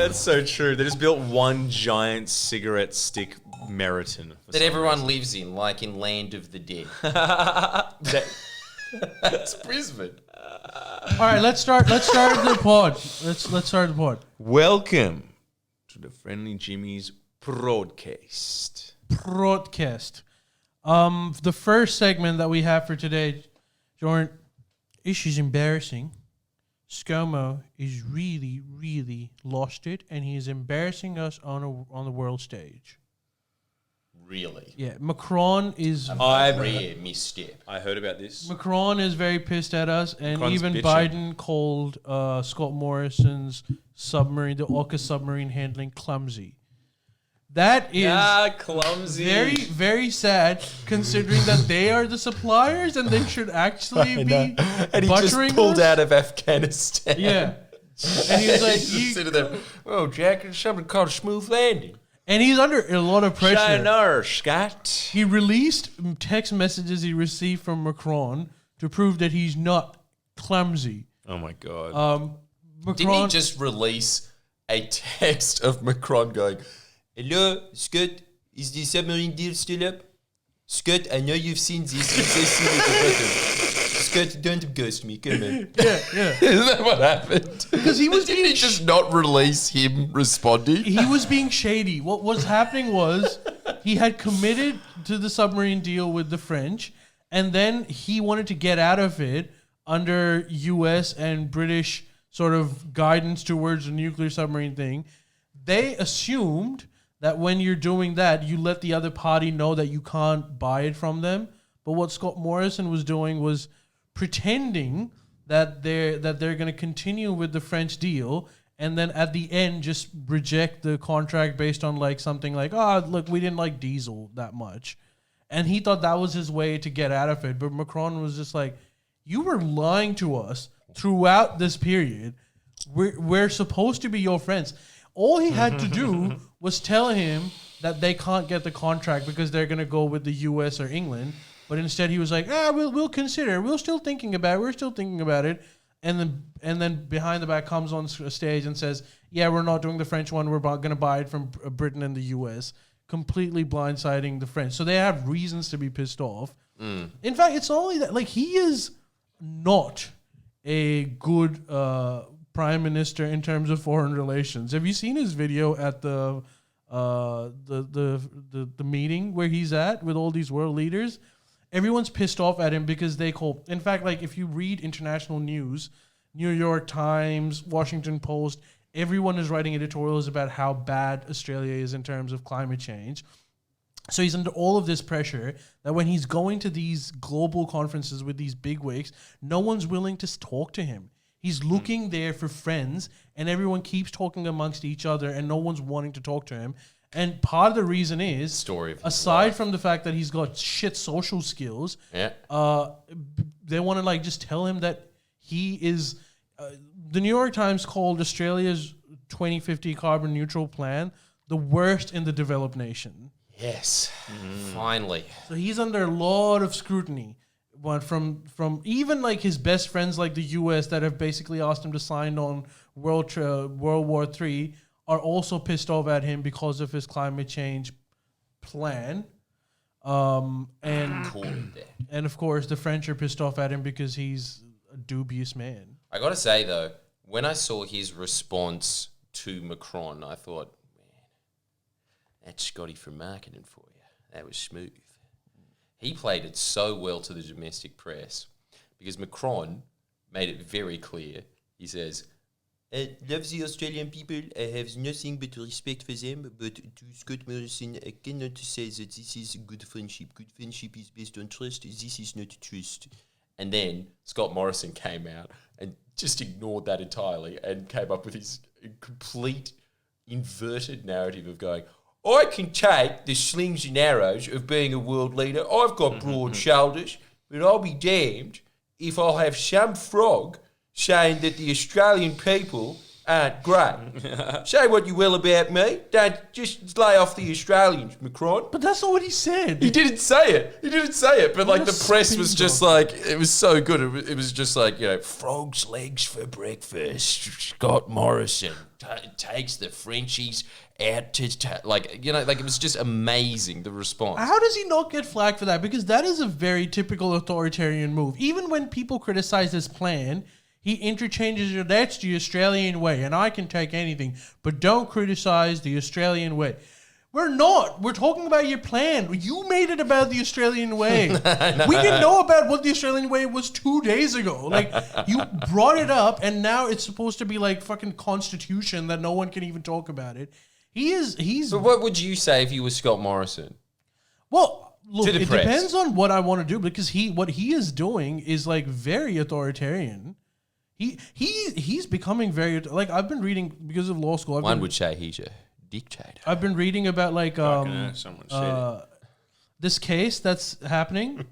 That's so true. They just built one giant cigarette stick Meriton that everyone lives in, like in Land of the Dead. That's Brisbane. All right, let's start the pod. Let's start the pod. Welcome to the Friendly Jimmy's broadcast. The first segment that we have for today, Jordan, is embarrassing. Scomo is really, really lost it, and he is embarrassing us on the world stage. Really? Yeah, Macron is a rare misstep. I heard about this. Macron is very pissed at us, and Macron's even bitching. Biden called Scott Morrison's submarine, the AUKUS submarine handling, clumsy. That is clumsy. very, very sad, considering that they are the suppliers and they should actually be and he just pulled out of Afghanistan. Yeah. And he was like, said to them, "Oh, Jack, it's something called a smooth landing." And he's under a lot of pressure. Sayonara, Scott. He released text messages he received from Macron to prove that he's not clumsy. Oh my God. Macron, Didn't he just release a text of Macron going, "Hello, Scott, is the submarine deal still up? Scott, I know you've seen this. It's so seen at the bottom. Scott, don't ghost me, come on." Yeah. Isn't that what happened? Because he was Didn't he just not release him responding? He was being shady. What was happening was he had committed to the submarine deal with the French, and then he wanted to get out of it under US and British sort of guidance towards the nuclear submarine thing. They assumed that when you're doing that, you let the other party know that you can't buy it from them. But what Scott Morrison was doing was pretending that they're going to continue with the French deal, and then at the end just reject the contract based on like something like, "Oh, look, we didn't like diesel that much," and he thought that was his way to get out of it. But Macron was just like, "You were lying to us throughout this period. We're supposed to be your friends." All he had to do was tell him that they can't get the contract because they're going to go with the US or England. But instead he was like, we'll consider. We're still thinking about it. And then behind the back comes on stage and says, "Yeah, we're not doing the French one. We're going to buy it from Britain and the US." Completely blindsiding the French. So they have reasons to be pissed off. In fact, it's only that, like, he is not a good prime minister in terms of foreign relations. Have you seen his video at the meeting where he's at with all these world leaders? Everyone's pissed off at him because they call. In fact, like, if you read international news, New York Times, Washington Post, everyone is writing editorials about how bad Australia is in terms of climate change. So he's under all of this pressure that when he's going to these global conferences with these bigwigs, no one's willing to talk to him. He's looking there for friends, and everyone keeps talking amongst each other, and no one's wanting to talk to him. And part of the reason is, aside from the fact that he's got shit social skills, they want to like just tell him that he is. The New York Times called Australia's 2050 carbon neutral plan the worst in the developed nation. Yes, finally. So he's under a lot of scrutiny. But from even like his best friends, like the US, that have basically asked him to sign on World War III, are also pissed off at him because of his climate change plan. And of course, the French are pissed off at him because he's a dubious man. I got to say, though, when I saw his response to Macron, I thought, man, that's Scotty from marketing for you. That was smooth. He played it so well to the domestic press because Macron made it very clear. He says, "I love the Australian people. I have nothing but respect for them. But to Scott Morrison, I cannot say that this is good friendship. Good friendship is based on trust. This is not trust." And then Scott Morrison came out and just ignored that entirely and came up with his complete inverted narrative of going, "I can take the slings and arrows of being a world leader. I've got broad shoulders, but I'll be damned if I'll have some frog saying that the Australian people Great. Say what you will about me. Don't just lay off the Australians, Macron. But that's not what he said. He didn't say it. But What like a the press was spin just doctor. like, it was so good. It was just like, frog's legs for breakfast. Scott Morrison takes the Frenchies out to, like it was just amazing, the response. How does he not get flagged for that? Because that is a very typical authoritarian move. Even when people criticize his plan, he interchanges it. That's the Australian way, and I can take anything, but don't criticize the Australian way. We're not. We're talking about your plan. You made it about the Australian way. We didn't know about what the Australian way was 2 days ago. Like, you brought it up, and now it's supposed to be like fucking constitution that no one can even talk about it. He's. But what would you say if you were Scott Morrison? Well, look, To the it press. depends on what I want to do, because what he is doing is like very authoritarian. He's becoming very, like, I've been reading because of law school. One would say he's a dictator. I've been reading about like Someone said this case that's happening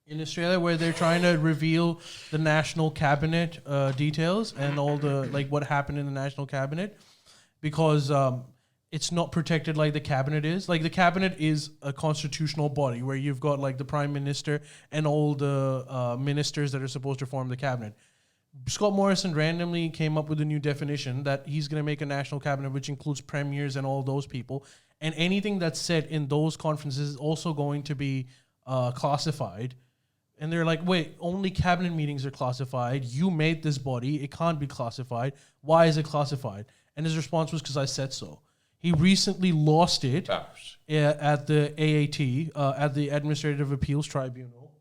in Australia where they're trying to reveal the national cabinet details and all the like what happened in the national cabinet, because it's not protected like the cabinet is. Like, the cabinet is a constitutional body where you've got like the prime minister and all the ministers that are supposed to form the cabinet. Scott Morrison randomly came up with a new definition that he's going to make a national cabinet which includes premiers and all those people, and anything that's said in those conferences is also going to be classified. And they're like, wait, only cabinet meetings are classified. You made this body. It can't be classified. Why is it classified? And his response was, because I said so. He recently lost it at the AAT, at the Administrative Appeals Tribunal.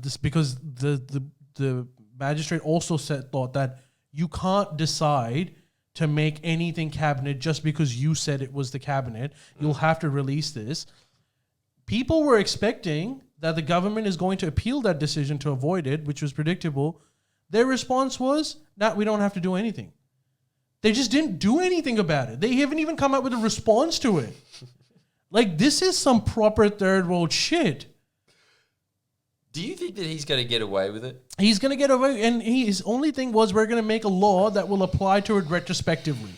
This because the magistrate also thought that you can't decide to make anything cabinet just because you said it was the cabinet. You'll have to release this. People were expecting that the government is going to appeal that decision to avoid it, which was predictable. Their response was, "No, we don't have to do anything." They just didn't do anything about it. They haven't even come up with a response to it. Like, this is some proper third world shit. Do you think that he's going to get away with it? He's going to get away, and his only thing was, we're going to make a law that will apply to it retrospectively.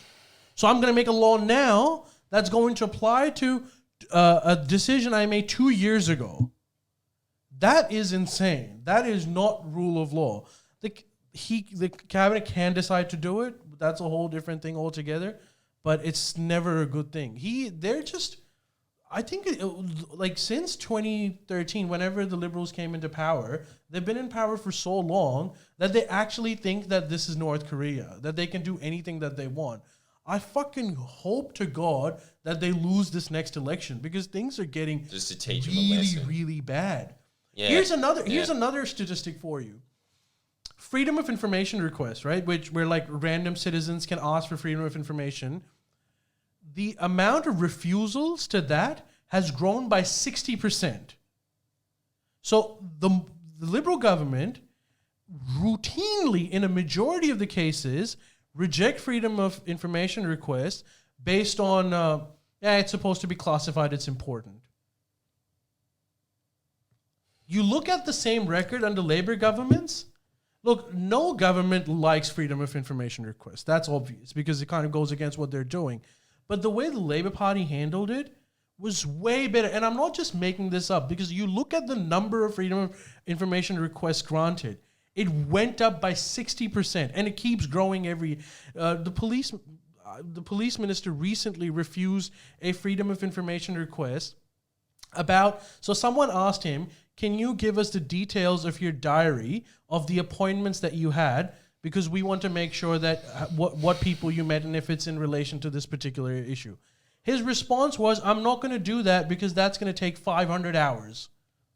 So I'm going to make a law now that's going to apply to a decision I made 2 years ago. That is insane. That is not rule of law. The cabinet can decide to do it. That's a whole different thing altogether. But it's never a good thing. They're just... I think like since 2013, whenever the Liberals came into power, they've been in power for so long that they actually think that this is North Korea, that they can do anything that they want. I fucking hope to God that they lose this next election, because things are getting Just to teach them a really, lesson. really bad. Yeah. Here's another statistic for you. Freedom of information requests, right? Where like random citizens can ask for freedom of information. The amount of refusals to that has grown by 60%. So the Liberal government routinely, in a majority of the cases, reject freedom of information requests based on, it's supposed to be classified, it's important. You look at the same record under Labour governments. Look, no government likes freedom of information requests. That's obvious, because it kind of goes against what they're doing. But the way the Labour Party handled it was way better. And I'm not just making this up, because you look at the number of freedom of information requests granted. It went up by 60%, and it keeps growing the police minister recently refused a freedom of information request so someone asked him, can you give us the details of your diary of the appointments that you had? Because we want to make sure that what people you met and if it's in relation to this particular issue. His response was, I'm not going to do that because that's going to take 500 hours.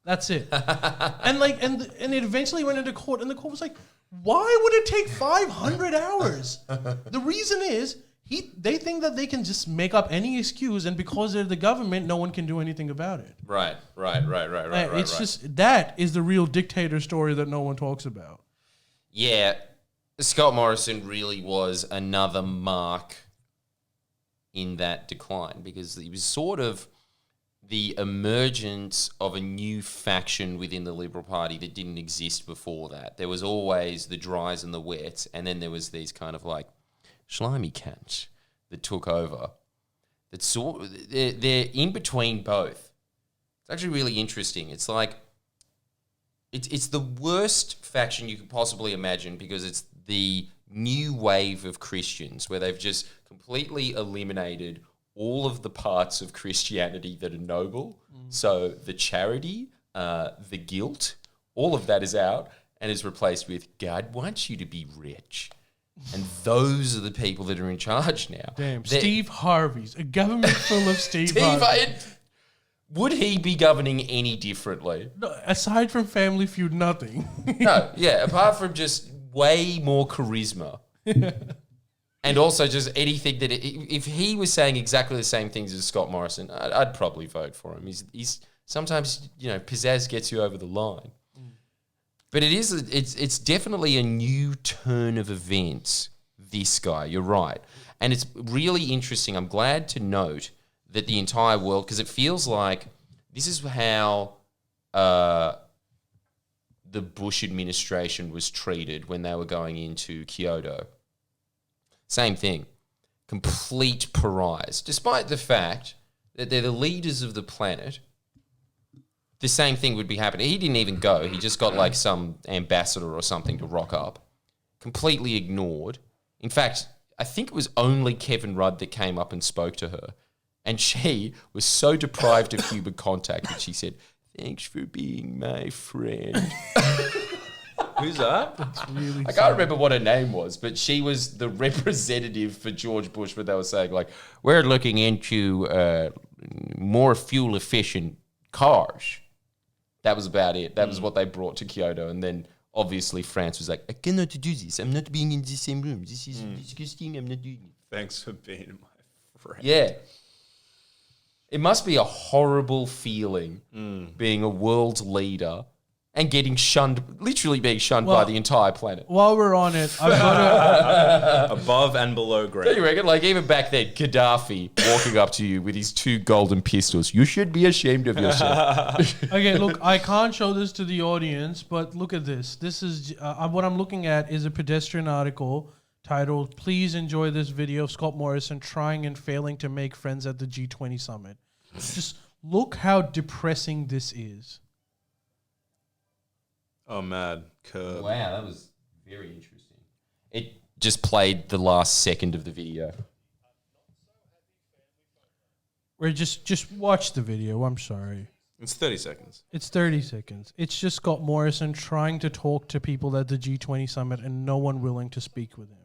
That's it. and it eventually went into court, and the court was like, why would it take 500 hours? The reason is they think that they can just make up any excuse, and because they're the government, no one can do anything about it. Right. It's just, that is the real dictator story that no one talks about. Yeah. Scott Morrison really was another mark in that decline, because he was sort of the emergence of a new faction within the Liberal Party that didn't exist before that. There was always the dries and the wets, and then there was these kind of like slimy cats that took over. They're in between both. It's actually really interesting. It's like it's the worst faction you could possibly imagine because it's the new wave of Christians where they've just completely eliminated all of the parts of Christianity that are noble. So the charity, the guilt, all of that is out and is replaced with God wants you to be rich. And those are the people that are in charge now. Damn, Steve Harvey's. A government full of Steve Harveys. Harvey. Would he be governing any differently? No, aside from Family Feud, nothing. No, yeah, apart from just way more charisma. And also just anything that... if he was saying exactly the same things as Scott Morrison, I'd probably vote for him. He's sometimes, pizzazz gets you over the line. But it's definitely a new turn of events, this guy. You're right. And it's really interesting. I'm glad to note that the entire world, because it feels like this is how the Bush administration was treated when they were going into Kyoto. Same thing. Complete pariahs. Despite the fact that they're the leaders of the planet, the same thing would be happening. He didn't even go. He just got like some ambassador or something to rock up. Completely ignored. In fact, I think it was only Kevin Rudd that came up and spoke to her. And she was so deprived of human contact that she said, "Thanks for being my friend." Who's that? Really I can't remember what her name was, but she was the representative for George Bush when they were saying, like, we're looking into more fuel-efficient cars. That was about it. That was what they brought to Kyoto. And then, obviously, France was like, I cannot do this. I'm not being in the same room. This is disgusting. I'm not doing it. Thanks for being my friend. Yeah. It must be a horrible feeling being a world leader and getting shunned, literally being shunned by the entire planet. While we're on it, I've got Above and below Don't grade. you reckon? Like, even back then, Gaddafi walking up to you with his 2 golden pistols. You should be ashamed of yourself. Okay, look, I can't show this to the audience, but look at this. This is what I'm looking at is a pedestrian article titled, "Please enjoy this video of Scott Morrison trying and failing to make friends at the G20 summit." Just look how depressing this is. Oh, mad. Curb. Wow, that was very interesting. It just played the last second of the video. Or just watch the video. I'm sorry. It's 30 seconds. It's 30 seconds. It's just Scott Morrison trying to talk to people at the G20 summit and no one willing to speak with him.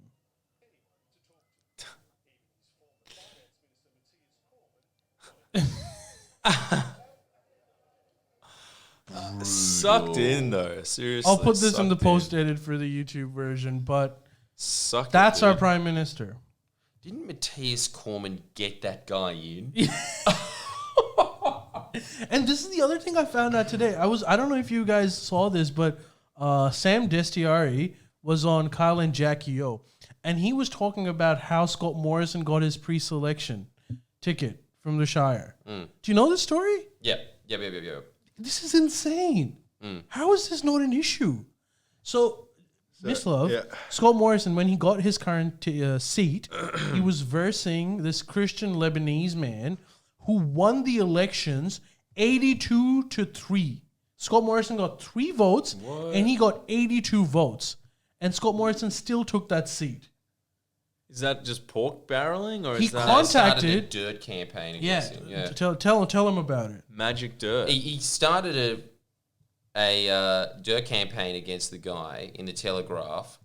Sucked in, though. Seriously. I'll put this in the sucked post edit for the YouTube version, but Sucked that's it, our dude. prime minister. Didn't Matthias Cormann get that guy in? And this is the other thing I found out today. I don't know if you guys saw this, but Sam Destiari was on Kyle and Jackie O, and he was talking about how Scott Morrison got his pre-selection ticket from the Shire. Do you know this story? Yeah. This is insane. How is this not an issue? So Miss Love, yeah. Scott Morrison, when he got his current seat, he was versing this Christian Lebanese man who won the elections 82-3. Scott Morrison got 3 votes, and he got 82 votes. And Scott Morrison still took that seat. Is that just pork barreling, or He is that contacted- Started a dirt campaign against him. Yeah. Tell him about it. magic dirt? He started a dirt campaign against the guy in the Telegraph.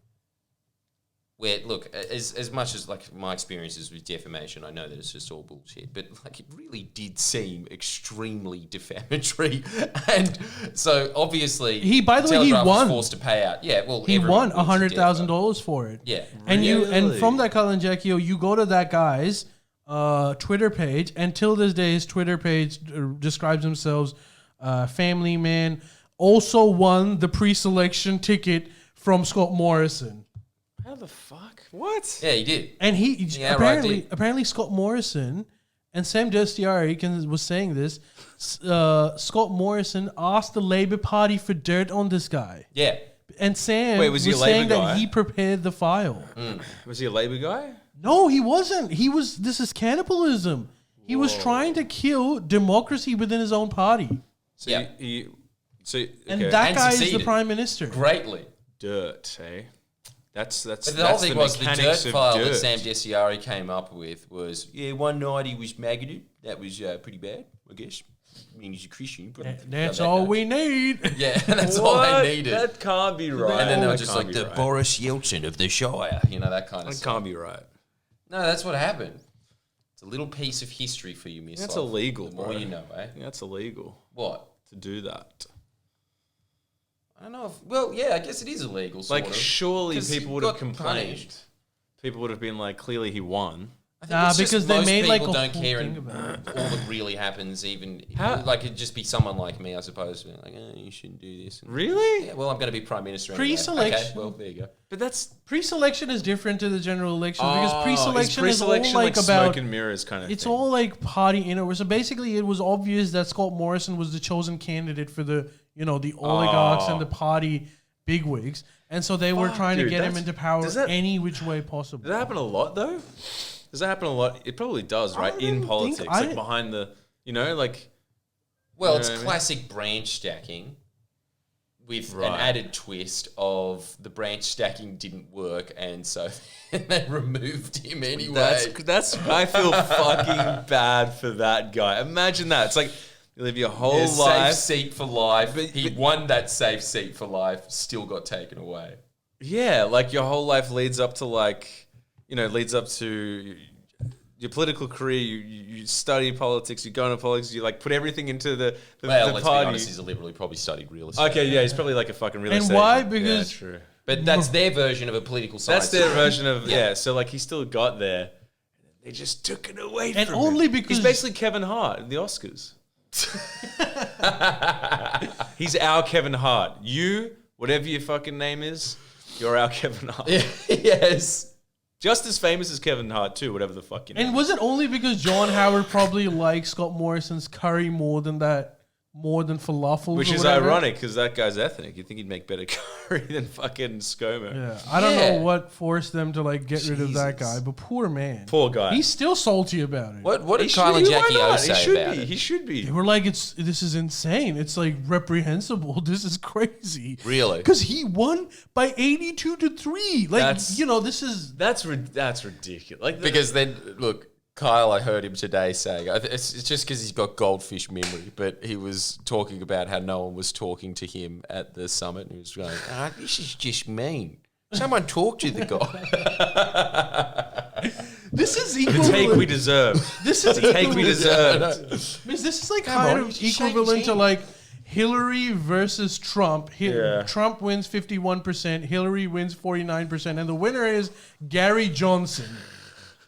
Where, look, as much as like my experiences with defamation, I know that it's just all bullshit, but like it really did seem extremely defamatory, and so obviously, By the way, he Telegraph won. was forced to pay out. Yeah, well, He everyone won wins a $100,000 for it. Yeah, And Really? from that Colin Jackie O, you go to that guy's Twitter page, and till this day, his Twitter page describes himself family man. Also won the pre-selection ticket from Scott Morrison, How the fuck? What? yeah, he did. and Yeah, right, apparently Scott Morrison and Sam Destiari was saying this. Scott Morrison asked the Labour Party for dirt on this guy. Yeah. And Sam was he a saying Labour that guy? he prepared the file. Was he a Labour guy? No, he wasn't. This is cannibalism. He was trying to kill democracy within his own party. So Yeah. And okay. that And guy is the succeeded. Prime Minister. Greatly. Dirt, eh? That's But the whole thing was the dirt mechanics of file that dirt. Sam Desiari came up with was, one night he was maggoted. That was pretty bad, I guess. I mean, he's a Christian. You probably That's done that all much. we need. Yeah, that's all What? they needed. That can't be right. And then they were That just can't like be the right. Boris Yeltsin of the Shire, that kind of That stuff. can't be right. No, that's what happened. It's a little piece of history for you, Miss. That's Love. illegal, The more bro. you know, eh? Yeah, that's illegal What? to do that. I don't know. Well, yeah, I guess it is illegal. Sort Like, of, surely 'cause people he would have got complained. punished. People would have been like, clearly he won. I think Nah, it's just because they most made, like, people a don't whole care, thing and about it. all that really happens. Even How- like it'd just be someone like me, I suppose, being like, you shouldn't do this. And, Really? Yeah, well, I'm going to be prime minister. Anyway. Pre-selection. Okay, well, there you go. But that's Pre-selection is different to the general election because pre-selection is all pre-selection like smoke about. and mirrors kind of It's thing. all like party inner. So basically, it was obvious that Scott Morrison was the chosen candidate for the the oligarchs and the party bigwigs, and so they were Fuck, trying to dude, get him that's- into power does that- any which way possible. Does that happen a lot though? Does that happen a lot? It probably does, right? don't In think- politics, I- like behind the, like. Well, You know it's what I mean? classic branch stacking with an Right. added twist of the branch stacking didn't work, and so they removed him anyway. That's. I feel fucking bad for that guy. Imagine that. It's like you live your whole Yeah, life. safe seat for life. But- He won that safe seat for life, still got taken away. Yeah, like your whole life leads up to leads up to your political career. You study politics. You go into politics. You like put everything into the Well, let's party. be honest, he's a liberal. He probably studied real estate. Okay, yeah, he's probably like a fucking real And estate why? agent. Because- yeah, true. But that's their version of a political science. That's their degree. version of So like he still got there. They just took it away And from only him. because- he's basically Kevin Hart in the Oscars. He's our Kevin Hart. You, whatever your fucking name is, you're our Kevin Hart. Yes. Just as famous as Kevin Hart too, whatever the fuck you name. And was it only because John Howard probably liked Scott Morrison's curry more than falafel? Which is ironic because that guy's ethnic. You'd think he'd make better curry than fucking Scomo. Yeah, I don't Yeah. know what forced them to like get rid of that Jesus. guy, but poor man. Poor guy. He's still salty about it. What did He Kyle and should- why Jackie O not? say He should about be. it? He should be. They were like, this is insane. It's like reprehensible. This is crazy. Really? Because he won by 82-3. Like, That's- this is. That's ridiculous. Like Because then, look, Kyle, I heard him today saying, it's just because he's got goldfish memory, but he was talking about how no one was talking to him at the summit, and he was going, this is just mean. Someone talk to the guy. This is the equivalent. take we deserve. This is The take we equivalent. deserved. This is like Come kind on, of you should shake equivalent his to hand. like Hillary versus Trump. Yeah. Trump wins 51%, Hillary wins 49%, and the winner is Gary Johnson.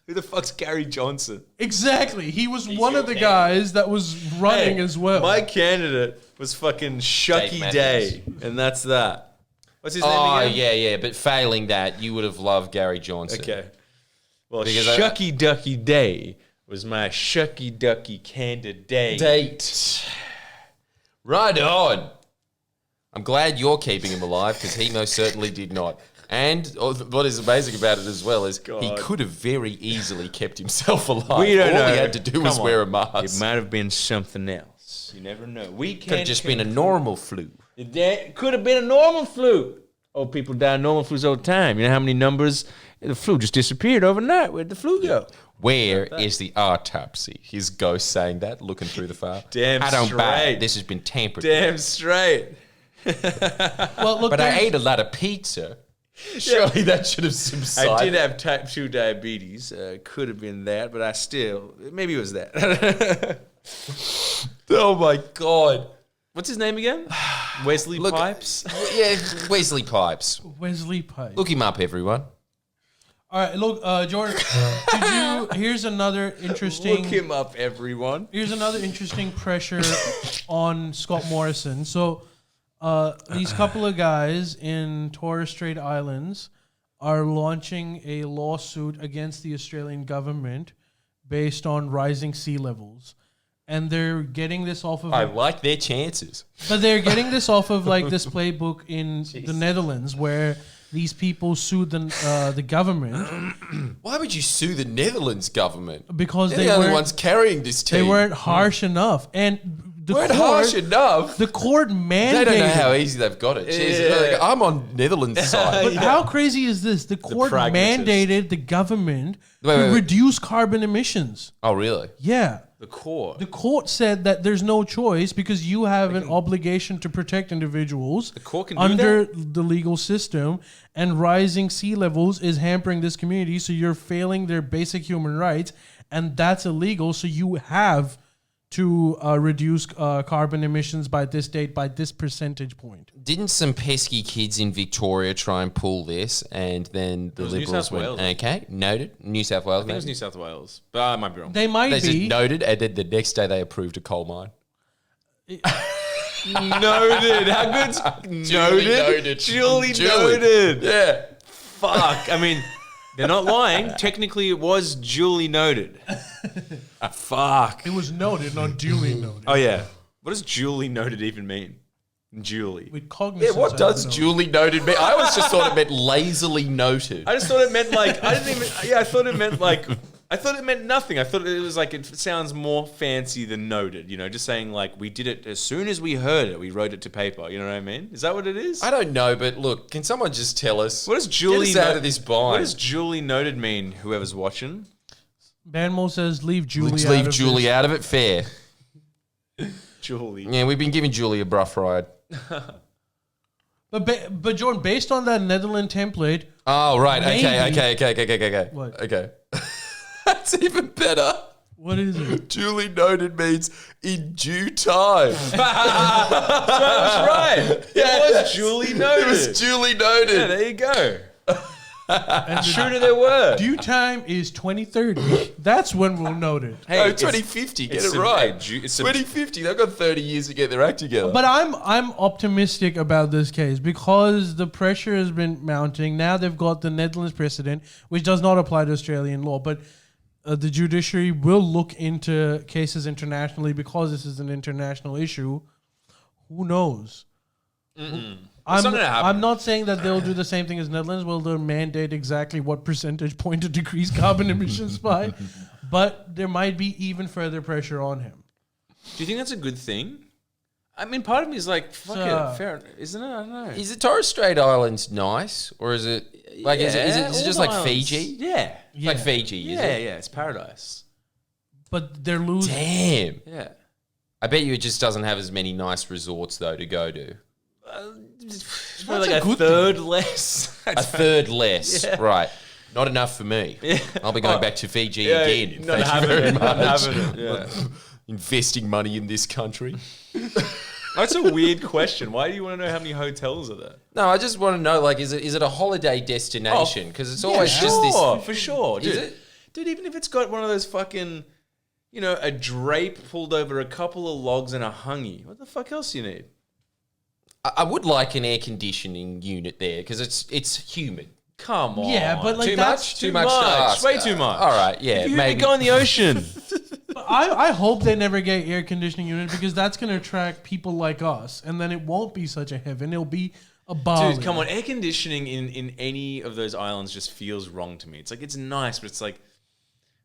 Who the fuck's Gary Johnson? Exactly. He was one your of the candidate. guys that was running Hey, as well. My candidate was fucking Shucky Dave Day, and that's that. What's his name Oh, again? yeah, but failing that, you would have loved Gary Johnson. Okay. Well, Because Shucky Ducky Day was my Shucky Ducky candidate. Date. Right on. I'm glad you're keeping him alive because he most certainly did not. And what is amazing about it as well is he God. could have very easily kept himself alive. We don't All know. he had to do was Come wear a on. mask. It might have been something else. You never know. We Could can't. have just been a normal flu. It could have been a normal flu. Oh, people die of normal flus all the time. You know how many numbers? The flu just disappeared overnight. Where'd the flu go? Where is the autopsy? His ghost saying that, looking through the file. Damn I don't buy straight. it. This has been tampered. Damn straight. well, look, But I there's- ate a lot of pizza. Surely that should have subsided. I did have type 2 diabetes. Could have been that, but I still... Maybe it was that. Oh my God. What's his name again? Wesley Look- Pipes? Yeah, Wesley Pipes. Wesley Pipes. Look him up, everyone. All right, look, Jordan. Here's another interesting. Look him up, everyone. Here's another interesting pressure on Scott Morrison. So, these couple of guys in Torres Strait Islands are launching a lawsuit against the Australian government based on rising sea levels. And they're getting this off of... I like their chances. But they're getting this off of like this playbook in the Netherlands where these people sued the government. Why would you sue the Netherlands government? Because They're they the only weren't, ones carrying this team. they weren't harsh enough. And the weren't court, harsh enough. the court mandated... They don't know how easy they've got it. Jeez, like, I'm on Netherlands' side. But how crazy is this? The court pragmatist. mandated the government Wait, to wait. reduce carbon emissions. Oh, really? Yeah. The core. The court said that there's no choice because you have an obligation to protect individuals court can do under the legal system, and rising sea levels is hampering this community, so you're failing their basic human rights, and that's illegal, so you have to reduce carbon emissions by this date, by this percentage point. Didn't some pesky kids in Victoria try and pull this, and then the was New Liberals South went, Wales. okay, noted. New South Wales, I think it was maybe? New South Wales, but I might be wrong. They might They just be. noted, and then the next day they approved a coal mine. Noted. How good's noted? Duly noted. Yeah. Fuck. I mean, they're not lying. Technically, it was duly noted. Fuck. It was noted, not duly noted. Oh yeah. What does duly noted even mean? Duly. With cognizance. Yeah, what I does don't know. duly noted mean? I always just thought it meant lazily noted. I just thought it meant like I didn't even. Yeah, I thought it meant like. I thought it meant nothing. I thought it was like it sounds more fancy than noted. You know, just saying like we did it as soon as we heard it. We wrote it to paper. You know what I mean? Is that what it is? I don't know, but look, can someone just tell us? What does duly Get us out of this bind. What does duly noted mean? Whoever's watching. Banmo says leave Julie Let's out leave of Julie this. out of it. Fair. Julie. Yeah, we've been giving Julie a rough ride. But Jordan, based on that Netherlands template, Oh, right. Maybe. Okay. What? Okay. That's even better. what is it? Duly noted means in due time. That's right. It was duly noted. It was duly noted. Yeah, there you go. True to their word. Due time is 2030. That's when we'll note it. Oh, it's- 2050. Get it's it right. it's 2050. They've got 30 years to get their act together. But I'm optimistic about this case because the pressure has been mounting. Now they've got the Netherlands precedent, which does not apply to Australian law, but the judiciary will look into cases internationally because this is an international issue. Who knows? It's not gonna happen. I'm not saying that they'll do the same thing as Netherlands. Will they'll mandate exactly what percentage point to decrease carbon emissions by? But there might be even further pressure on him. Do you think that's a good thing? I mean, part of me is like, fuck it, fair, isn't it? I don't know. is the Torres Strait Islands nice? Or is it like, is it all just the like islands. Fiji? Yeah. It's like Fiji, is Yeah, it? yeah, it's paradise. But they're losing. Damn. Yeah. I bet you it just doesn't have as many nice resorts, though, to go to. It's probably That's like a a good third less. A third less. Yeah. Right. Not enough for me. I'll be going back to Fiji Yeah, again. not Thank you having very it, not much. having it, yeah. Investing money in this country. That's a weird question. Why do you want to know how many hotels are there? No, I just want to know, like, is it a holiday destination? Because it's always sure, just this. for sure. Dude, Is it? Dude, even if it's got one of those fucking, you know, a drape pulled over a couple of logs and a hungy, what the fuck else do you need? I would like an air conditioning unit there because it's humid. Come on. Yeah, but like Too that's much? Too much to ask. Way too much. All right, yeah, You maybe. go in the ocean. I hope they never get air conditioning unit because that's going to attract people like us, and then it won't be such a heaven. It'll be a Bali. Dude, come on. Air conditioning in any of those islands just feels wrong to me. It's like, it's nice, but it's like,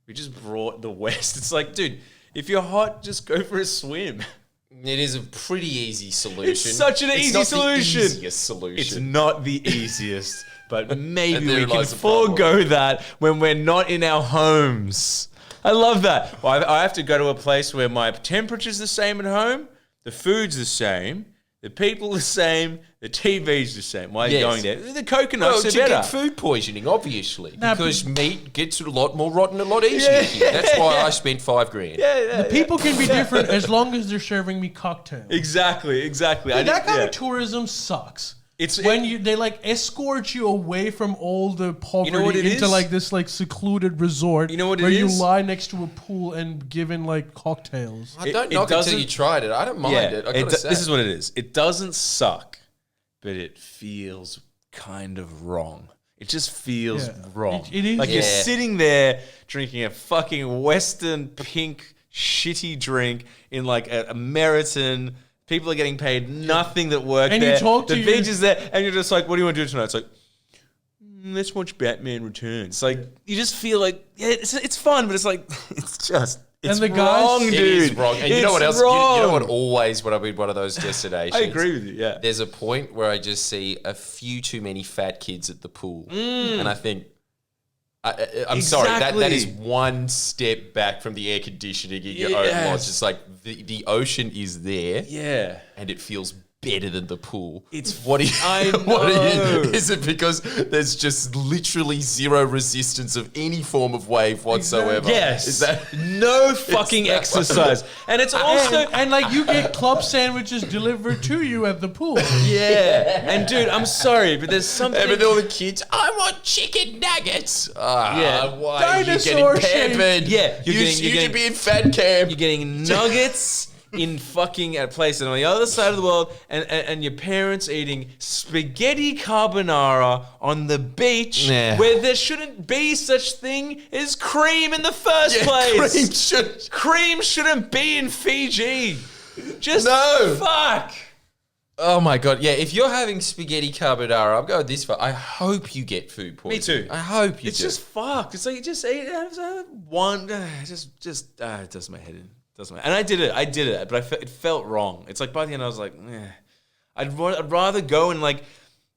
we just brought the West. It's like, dude, if you're hot, just go for a swim. It is a pretty easy solution. It's such an easy not solution. The easiest solution. It's not the easiest, but maybe And we therein can lies the problem. forego that when we're not in our homes. I love that. Well, I have to go to a place where my temperature's the same at home, the food's the same, the people the same, the TV's the same. Why are you Yes. going there? The coconuts to are better. get food poisoning, obviously, Nah, because meat gets a lot more rotten a lot easier. here. That's why I spent $5,000. the people can be different as long as they're serving me cocktails. Exactly. That kind of tourism sucks. It's- when they like escort you away from all the poverty what it into is? like this like secluded resort. You know what it where you is? lie next to a pool and given like cocktails. I don't It knock it till doesn't- you tried it. I don't mind Yeah, it. I gotta say. this is what it is. It doesn't suck, but it feels kind of wrong. It just feels Yeah. wrong. It is. Like you're Yeah. sitting there drinking a fucking Western pink shitty drink in like a Meriton. People are getting paid nothing that work And you there. talk to the your- beach is there, and you're just like, what do you want to do tonight? It's like, let's watch Batman Returns. Like you just feel like it's fun, but it's like it's the guys- wrong, It dude. is wrong. And you know It's what else? You know what? wrong. Always when I've been one of those destinations. I agree with you. Yeah. There's a point where I just see a few too many fat kids at the pool, and I think, I'm sorry, that is Exactly. one step back from the air conditioning in your own Yes. lodge. It's like the ocean is there, Yeah. and it feels better than the pool. It's- what do you? I What do know. you? Is it because there's just literally zero resistance of any form of wave whatsoever? Yes. Is that? no fucking that exercise? And it's also And like you get club sandwiches delivered to you at the pool. yeah. And dude, I'm sorry, but there's something. And with all the kids, I want chicken nuggets. Yeah. Why are you Dinosaur getting shape. pampered? Yeah, you you're should getting- be in fat camp. You're getting nuggets in fucking a place and on the other side of the world, and your parents eating spaghetti carbonara on the beach Yeah. where there shouldn't be such thing as cream in the first place. Cream shouldn't be in Fiji. Just No. fuck. Oh my god! Yeah, if you're having spaghetti carbonara, I'm going this far. I hope you get food poisoning. too. I hope you It's do. just fucked. It's like you just ate one. It does my head in. And I did it, but it felt wrong. It's like by the end I was like, I'd rather go and like,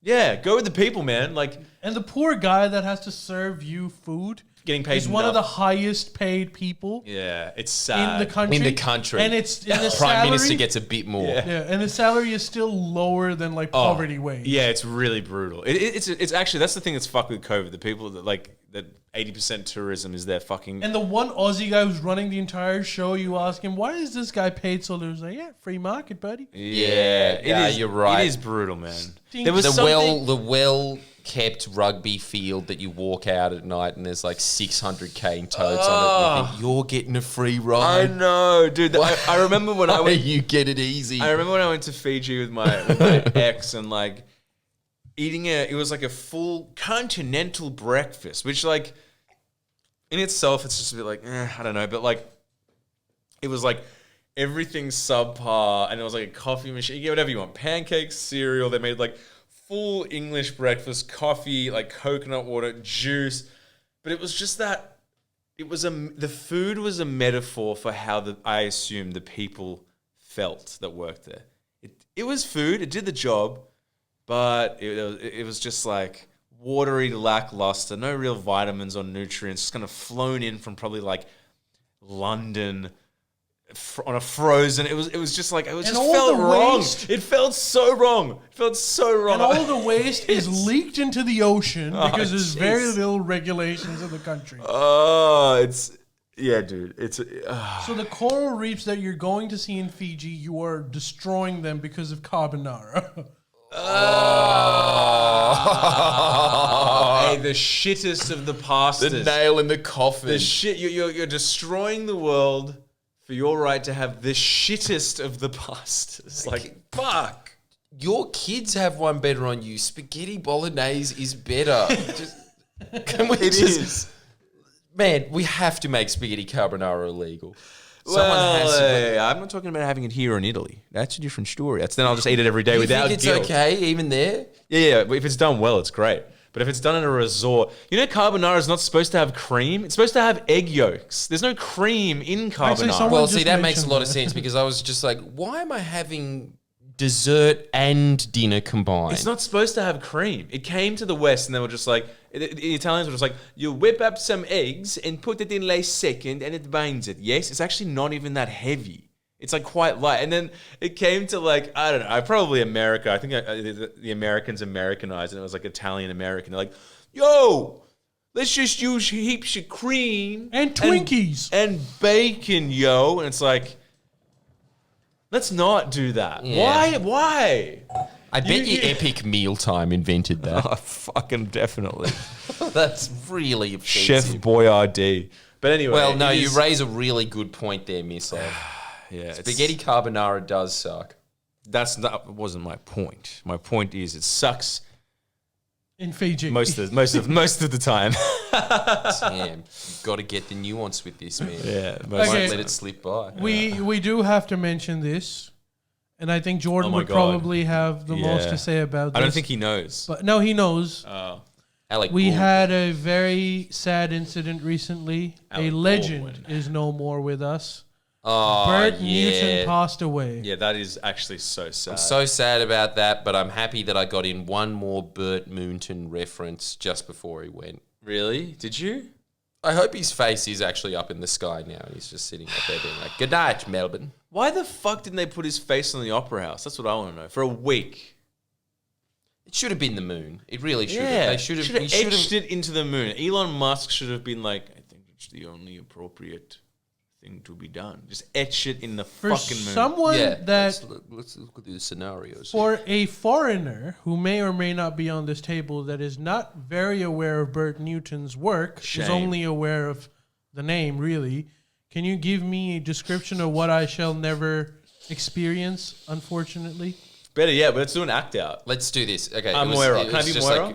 go with the people, man. Like And the poor guy that has to serve you food getting paid is one of the enough. highest paid people Yeah, it's in sad. the country. In the country. And it's in the Prime salary. Minister gets a bit more. Yeah. Yeah, and the salary is still lower than like poverty wage. Yeah, it's really brutal. It's actually that's the thing that's fucked with COVID. The people that like that 80% tourism is their fucking. And the one Aussie guy who's running the entire show, you ask him, why is this guy paid so little? He's like, yeah, free market, buddy. Yeah, you're right. It is brutal, man. Ding. There was The something. well-kept rugby field that you walk out at night and there's like 600k in toads on it. You think you're getting a free I ride. know, dude. I remember when I Why went. you get it easy. I remember when I went to Fiji with my ex and like eating it was like a full continental breakfast, which like in itself it's just a bit like I don't know, but like it was like everything subpar, and it was like a coffee machine. You get whatever you want, pancakes, cereal. They made like full English breakfast, coffee, like coconut water, juice, but it was just that. It was the food was a metaphor for how I assume the people felt that worked there. It was food. It did the job, but it was just like watery, lackluster, no real vitamins or nutrients, just kind of flown in from probably like London on a frozen. It was just like And just all felt the wrong. waste- It felt so wrong. It felt so wrong. And all the waste is leaked into the ocean because there's very jeez. little regulations in the country. Dude. It's So the coral reefs that you're going to see in Fiji, you are destroying them because of carbonara. hey, the shittest of the pastas. the nail in the coffin. The shit you're destroying the world for your right to have the shittest of the pastas. Like fuck. Your kids have one better on you. Spaghetti bolognese is better. Can we Man, we have to make spaghetti carbonara illegal. Someone has to. I'm not talking about having it here in Italy. That's a different story. Then I'll just eat it every day You without think it's guilt. okay even there? Yeah. But if it's done well, it's great. But if it's done in a resort, carbonara is not supposed to have cream. It's supposed to have egg yolks. There's no cream in carbonara. someone- Well, just see, that makes a mentioned lot of that. sense because I was just like, why am I having dessert and dinner combined? It's not supposed to have cream. It came to the West and they were just like, the Italians were just like, you whip up some eggs and put it in a second and it binds it. Yes, it's actually not even that heavy. It's like quite light. And then it came to like, I don't know, probably America. I think the Americans Americanized and it was like Italian American. They're like, yo, let's just use heaps of cream. And Twinkies. And bacon, yo. And it's like, let's not do that. Yeah. Why? I bet you Epic Mealtime invented that. Oh, fucking definitely. That's really Chef offensive. Boyardee. But anyway. Well, no, it you is- raise a really good point there, Misso. Yeah, Spaghetti carbonara does suck. That wasn't my point. My point is it sucks In Fiji. most of the time. Damn, you've got to get the nuance with this, man. Yeah, Won't Okay. let it slip by. We do have to mention this, and I think Jordan Oh my would God. probably have the most Yeah. to say about this. I don't think he knows. But no, he knows. Alec We Baldwin. had a very sad incident recently. Alec A legend Baldwin. is no more with us. Oh, Bert yeah. Newton passed away. Yeah, that is actually so sad. I'm so sad about that, but I'm happy that I got in one more Bert Moonton reference just before he went. Really? Did you? I hope his face is actually up in the sky now and he's just sitting up there being like, good night, Melbourne. Why the fuck didn't they put his face on the Opera House? That's what I want to know. For a week. It should have been the moon. It really should have. Yeah. They should have. Should have he should etched have. it into the moon. Elon Musk should have been like, I think it's the only appropriate thing to be done. Just etch it in the For fucking moon. someone Yeah, that, let's look at the scenarios. for a foreigner who may or may not be on this table that is not very aware of Bert Newton's work, is Shame. only aware of the name, really, can you give me a description of what I shall never experience, unfortunately? Better yet, but let's do an act out. Let's do this. Okay. Moira. Can I be just Moira?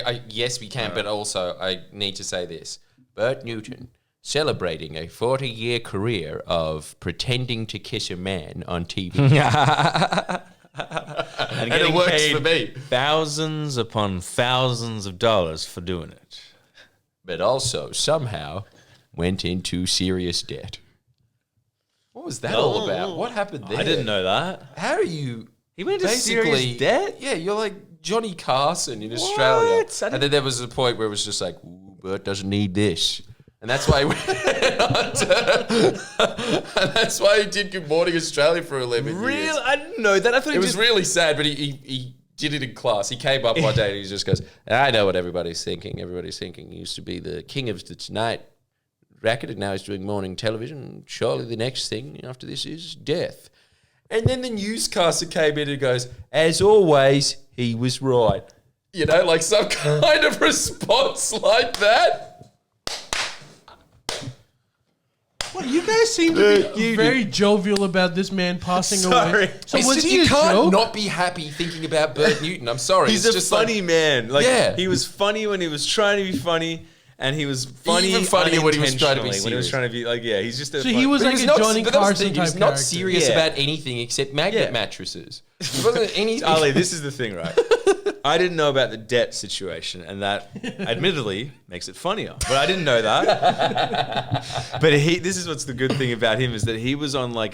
like, yes, we can, but also I need to say this. Bert Newton celebrating a 40-year career of pretending to kiss a man on TV. And it works paid for me. thousands upon thousands of dollars for doing it. But also somehow went into serious debt. What was that all about? What happened there? I didn't know that. How are you... He went into serious debt? Yeah, you're like Johnny Carson in Australia. I didn't- And then there was a point where it was just like, ooh, Bert doesn't need this. And that's why he went on to, and that's why he did Good Morning Australia for 11 years. Really? I didn't know that. I thought It was really sad, but he did it in class. He came up one day and he just goes, I know what everybody's thinking. Everybody's thinking he used to be the king of the Tonight racket and now he's doing morning television. Surely the next thing after this is death. And then the newscaster came in and goes, as always, he was right. You know, like some kind of response like that. Well, you guys seem to be very jovial about this man passing Sorry. away. So It's was just, he you a can't joke? not be happy thinking about Bert Newton. I'm sorry. He's it's a just funny man. Like, Yeah. he was funny when he was trying to be funny, and he was funny Even funnier when he was trying to be unintentionally, when he was serious. trying to be like, yeah, he's just a So he was But like he a not- Johnny but that was the Carson thing, he was type not character. serious Yeah. about anything except magnet Yeah. mattresses. It wasn't anything. Ali, this is the thing, right? I didn't know about the debt situation, and that admittedly makes it funnier. But I didn't know that. But this is what's the good thing about him is that he was on like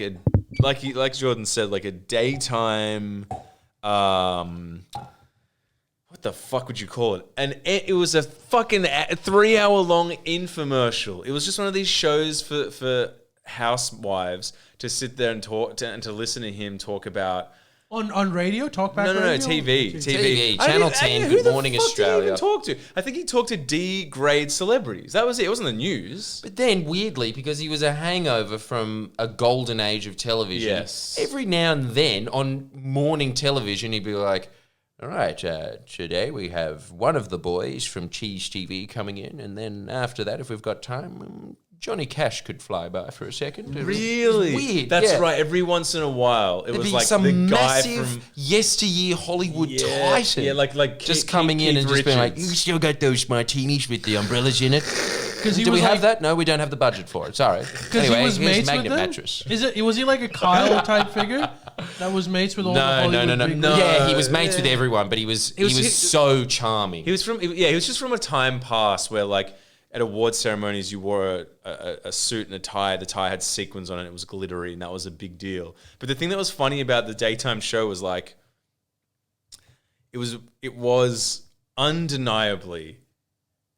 Jordan said, like a daytime. What the fuck would you call it? And it was a fucking 3-hour long infomercial. It was just one of these shows for housewives to sit there and talk and to listen to him talk about. On radio? Talkback No, radio? TV. TV, I Channel didn't- 10, who Good the Morning fuck did he Australia. even talk to? I think he talked to D-grade celebrities. That was it. It wasn't the news. But then, weirdly, because he was a hangover from a golden age of television, Yes. every now and then on morning television, he'd be like, all right, today we have one of the boys from Cheese TV coming in, and then after that, if we've got time, Johnny Cash could fly by for a second. It was Really? weird. That's yeah. right. Every once in a while, it There'd was be like some the guy massive from yesteryear Hollywood titan. Yeah, like just Keith- coming in Keith and just being like, Richards. you still got those martinis with the umbrellas in it? Because he Do was we have like, that? No, we don't have the budget for it. Sorry. Because Anyway, he was here's mates Magnet with them? Mattress. Was he like a Kyle type figure that was mates with all the Hollywood big no. wigs? Yeah, he was mates with everyone, but he was so charming. He was just from a time past where like at award ceremonies you wore a suit and a tie. The tie had sequins on it. It was glittery, and that was a big deal. But the thing that was funny about the daytime show was like it was undeniably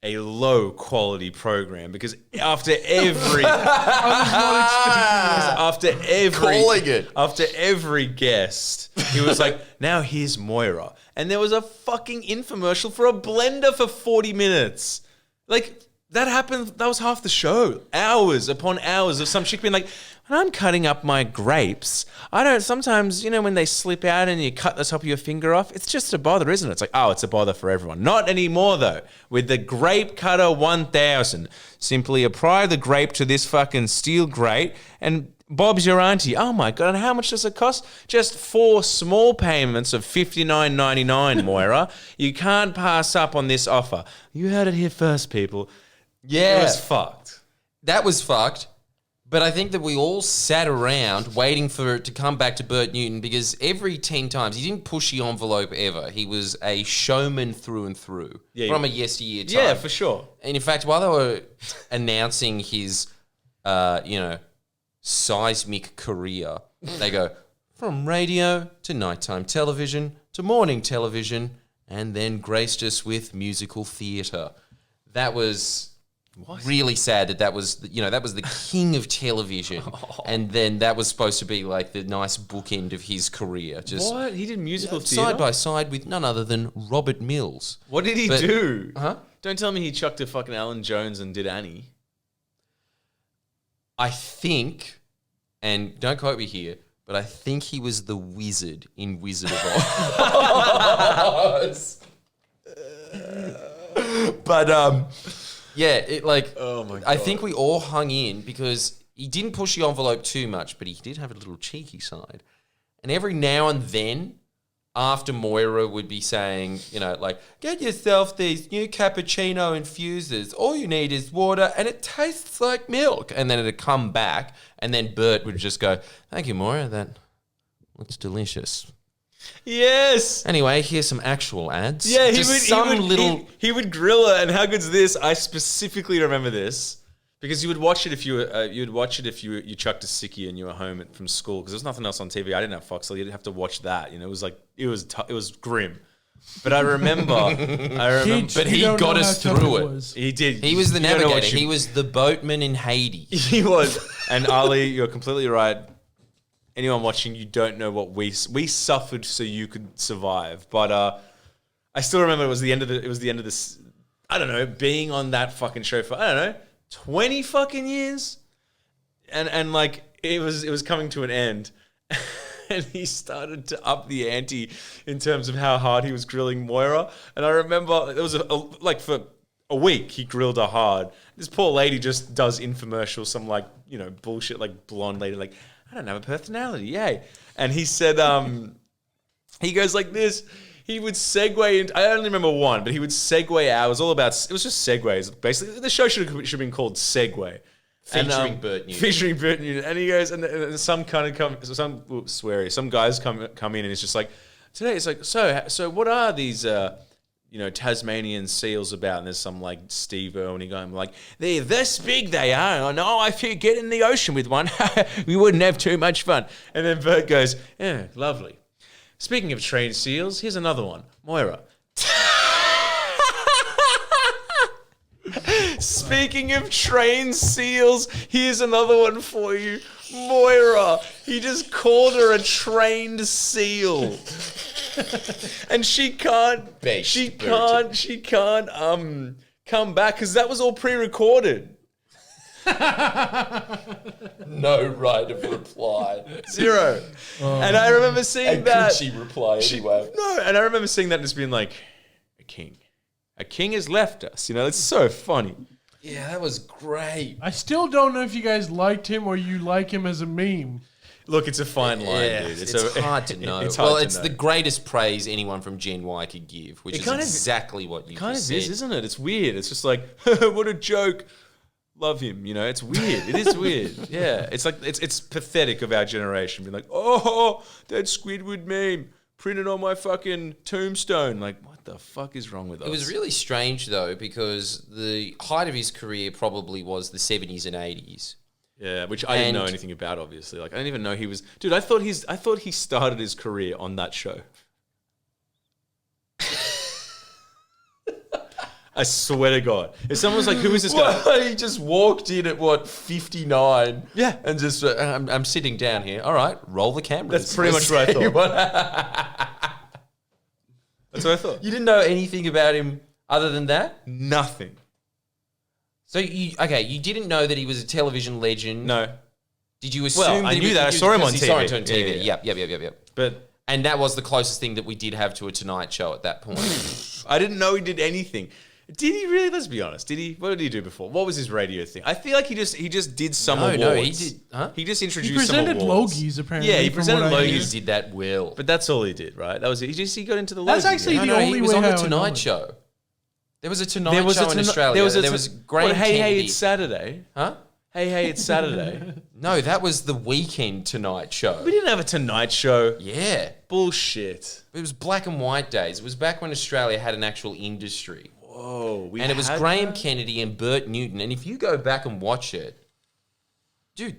a low quality program because after every Calling it. after every guest, he was like, now here's Moira. And there was a fucking infomercial for a blender for 40 minutes. Like, that happened, that was half the show. Hours upon hours of some chick being like, when I'm cutting up my grapes, I don't, sometimes, you know, when they slip out and you cut the top of your finger off, it's just a bother, isn't it? It's like, oh, it's a bother for everyone. Not anymore, though. With the Grape Cutter 1000, simply apply the grape to this fucking steel grate and Bob's your auntie. Oh my God. And how much does it cost? Just 4 small payments of $59.99, Moira. You can't pass up on this offer. You heard it here first, people. Yeah. It was fucked. That was fucked. But I think that we all sat around waiting for it to come back to Bert Newton because every 10 times, he didn't push the envelope ever. He was a showman through and through from a yesteryear time. Yeah, for sure. And in fact, while they were announcing his, seismic career, they go from radio to nighttime television to morning television and then graced us with musical theatre. That was really sad that was the king of television. And then that was supposed to be like the nice bookend of his career. Just What? He did musical theatre? side by side with none other than Robert Mills. What did he do? Huh? Don't tell me he chucked a fucking Alan Jones and did Annie. I think, and don't quote me here, but I think he was the wizard in Wizard of Oz. But yeah, it like Oh my I God. think we all hung in because he didn't push the envelope too much, but he did have a little cheeky side. And every now and then, after Moira would be saying, like, get yourself these new cappuccino infusers. All you need is water and it tastes like milk. And then it'd come back and then Bert would just go, thank you, Moira. That looks delicious. Yes. Anyway, here's some actual ads. Yeah, he would grill her, and how good's this? I specifically remember this because you would watch it if you you chucked a sickie and you were home from school because there's nothing else on TV. I didn't have Fox, so you'd have to watch that. It was like it was grim. But I remember, But he got us through it. He did. He was the You don't know what navigator. He was the boatman in Haiti. He was. And Ali, you're completely right. Anyone watching, you don't know what we suffered so you could survive. But I still remember it was the end of this. I don't know, being on that fucking show for 20 fucking years, and like it was coming to an end, and he started to up the ante in terms of how hard he was grilling Moira. And I remember it was like for a week he grilled her hard. This poor lady just does infomercials, some like bullshit like blonde lady like, I don't have a personality, yay. And he said, he goes like this. He would segue into, I only remember one, but he would segue out. It was just segues. Basically, the show should have been called Segue. Featuring Bert Newton. Featuring Bert Newton. And he goes, and some guys come in and it's just like, today it's like, so what are these, Tasmanian seals about? And there's some like Steve Irwin going like, they're this big they are. And I feel get in the ocean with one. We wouldn't have too much fun. And then Bert goes, yeah, lovely. Speaking of trained seals, here's another one. Moira. Speaking of trained seals, here's another one for you. Moira. He just called her a trained seal. And she can't come back because that was all pre-recorded. No right of reply. Zero. And I remember seeing that. Could she reply anyway? No, and I remember seeing that and just being like, a king has left us. It's so funny. Yeah, that was great. I still don't know if you guys liked him or you like him as a meme. Look, it's a fine line, Yeah, dude. it's hard to know. It's hard to it's know. the greatest praise anyone from Gen Y could give, which is exactly what you kind just of said. is, isn't it? It's weird. It's just like, what a joke. Love him. It's weird. It is weird. Yeah. It's like, it's pathetic of our generation. Being like, oh, that Squidward meme printed on my fucking tombstone. Like, what the fuck is wrong with us? It was really strange, though, because the height of his career probably was the 70s and 80s. Yeah, which I didn't know anything about, obviously. Like, I didn't even know he was... Dude, I thought he started his career on that show. I swear to God. If someone was like, who is this guy? He just walked in at, 59? Yeah. And just, I'm sitting down here. All right, roll the cameras. That's pretty much what I thought. That's what I thought. You didn't know anything about him other than that? Nothing. So, you didn't know that he was a television legend. No. Did you assume I knew that. I saw him on TV. Saw him on TV. Yeah. Yep. But And that was the closest thing that we did have to a Tonight Show at that point. I didn't know he did anything. Did he really? Let's be honest. Did he? What did he do before? What was his radio thing? I feel like he just did some awards. No, he did. Huh? He just He introduced some presented awards. Logies, apparently. Yeah, he from presented what I Logies. hear. He did that well. But that's all he did, right? That was it. He got into the. That's Logies. actually Yeah. the only he was way on the how I know Tonight it. Show. There was a Tonight Show in Australia. There was Graham Hey, Kennedy. it's Saturday. Huh? Hey, it's Saturday. No, that was the Weekend Tonight Show. We didn't have a Tonight Show. Yeah. Bullshit. It was black and white days. It was back when Australia had an actual industry. Whoa. And it was Graham Kennedy and Bert Newton. And if you go back and watch it, dude,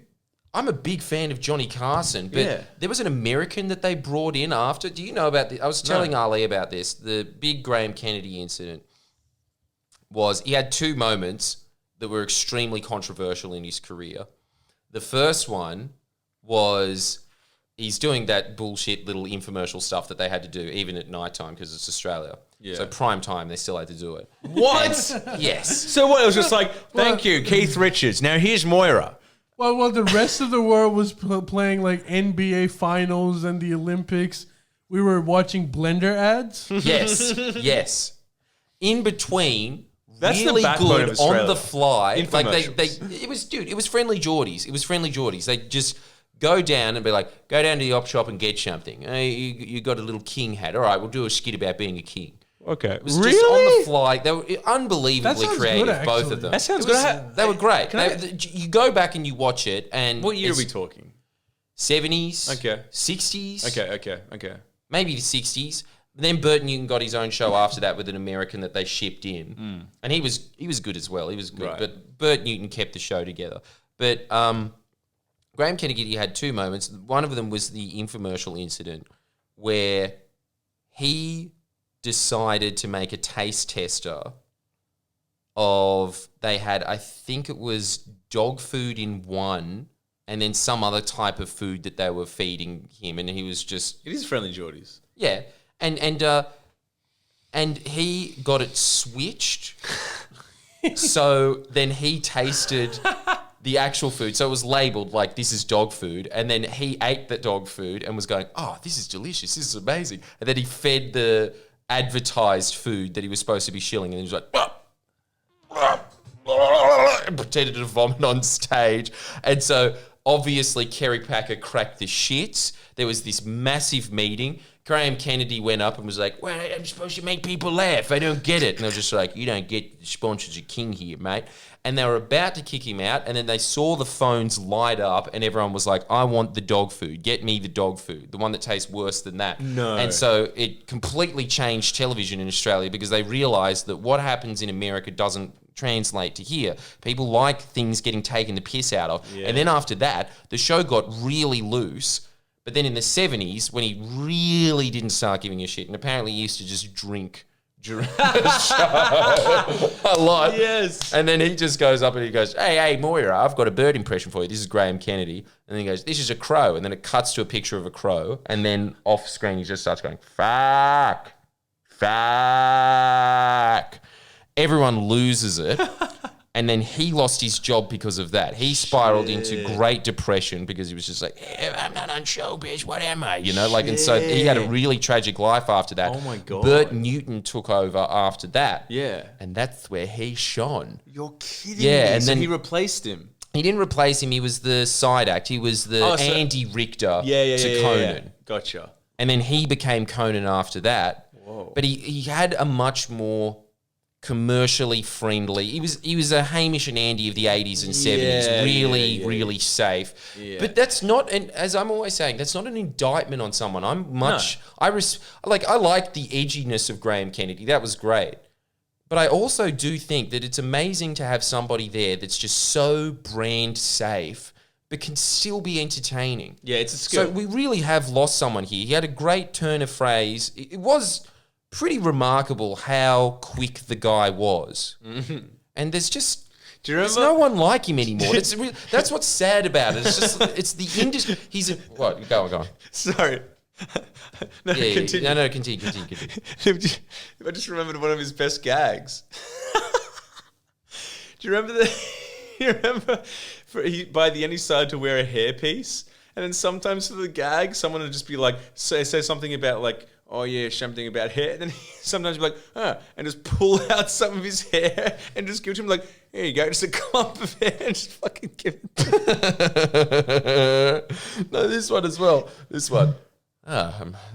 I'm a big fan of Johnny Carson, but there was an American that they brought in after. Do you know about this? I was telling Ali about this. The big Graham Kennedy incident was he had two moments that were extremely controversial in his career. The first one was he's doing that bullshit little infomercial stuff that they had to do even at nighttime because it's Australia. Yeah. So prime time, they still had to do it. What? Yes. So what? It was just like, thank you, Keith Richards. Now here's Moira. Well, while the rest of the world was playing like NBA finals and the Olympics, we were watching Blender ads. Yes. Yes. In between, That's the really backbone good of Australia. on the fly. Like Infomercials. it was Friendlyjordies. It was Friendlyjordies. They just go down and be like, go down to the op shop and get something. Hey, you got a little king hat. All right, we'll do a skit about being a king. Okay. It was just on the fly. They were unbelievably That sounds creative, good, both actually. of them. That sounds It was- good. They were great. You go back and you watch it, and What year are it's we talking? 70s, Okay. 60s, Okay. maybe the 60s. Then Bert Newton got his own show after that with an American that they shipped in, and he was good as well. He was good, Right. but Bert Newton kept the show together. But Graham Kennedy had two moments. One of them was the infomercial incident where he decided to make a taste tester of, they had, I think it was dog food in one and then some other type of food that they were feeding him, and he was just, It is Friendlyjordies. yeah, and he got it switched. So then he tasted the actual food. So it was labeled like, this is dog food. And then he ate the dog food and was going, oh, this is delicious. This is amazing. And then he fed the advertised food that he was supposed to be shilling. And he was like, and pretended to vomit on stage. And so obviously Kerry Packer cracked the shits. There was this massive meeting. Graham Kennedy went up and was like, well, I'm supposed to make people laugh. I don't get it. And they were just like, you don't get sponsors a king here, mate. And they were about to kick him out. And then they saw the phones light up and everyone was like, I want the dog food. Get me the dog food. The one that tastes worse than that. No. And so it completely changed television in Australia because they realised that what happens in America doesn't translate to here. People like things getting taken the piss out of. Yeah. And then after that, the show got really loose. But then in the 70s, when he really didn't start giving a shit, and apparently he used to just drink during the show a lot. Yes. And then he just goes up and he goes, hey, Moira, I've got a bird impression for you. This is Graham Kennedy. And then he goes, this is a crow. And then it cuts to a picture of a crow. And then off screen, he just starts going, fuck. Everyone loses it. And then he lost his job because of that. He spiraled into Great Depression because he was just like, I'm not on showbiz, what am I? You know, like, and so he had a really tragic life after that. Oh my God. Bert Newton took over after that. Yeah. And that's where he shone. You're kidding Yeah, me. and So then- he replaced him. He didn't replace him. He was the side act. He was the Andy Richter to Conan. Gotcha. And then he became Conan after that. Whoa. But he had a much more commercially friendly. He was a Hamish and Andy of the 80s and 70s. Really safe. Yeah. But that's not, and as I'm always saying, that's not an indictment on someone. I like the edginess of Graham Kennedy. That was great. But I also do think that it's amazing to have somebody there that's just so brand safe but can still be entertaining. Yeah, it's a skill. So we really have lost someone here. He had a great turn of phrase. It was pretty remarkable how quick the guy was. Mm-hmm. And there's just... Do you remember? There's no one like him anymore. That's what's sad about it. It's just, it's the industry. What? Go on. Sorry. No, continue. No, continue. I just remembered one of his best gags. Do you remember by the end he started to wear a hairpiece, and then sometimes for the gag, someone would just be like, say something about like, oh yeah, something about hair. Then he sometimes be like, and just pull out some of his hair and just give it to him like, here you go, just a clump of hair and just fucking give it. No, this one as well. This one. I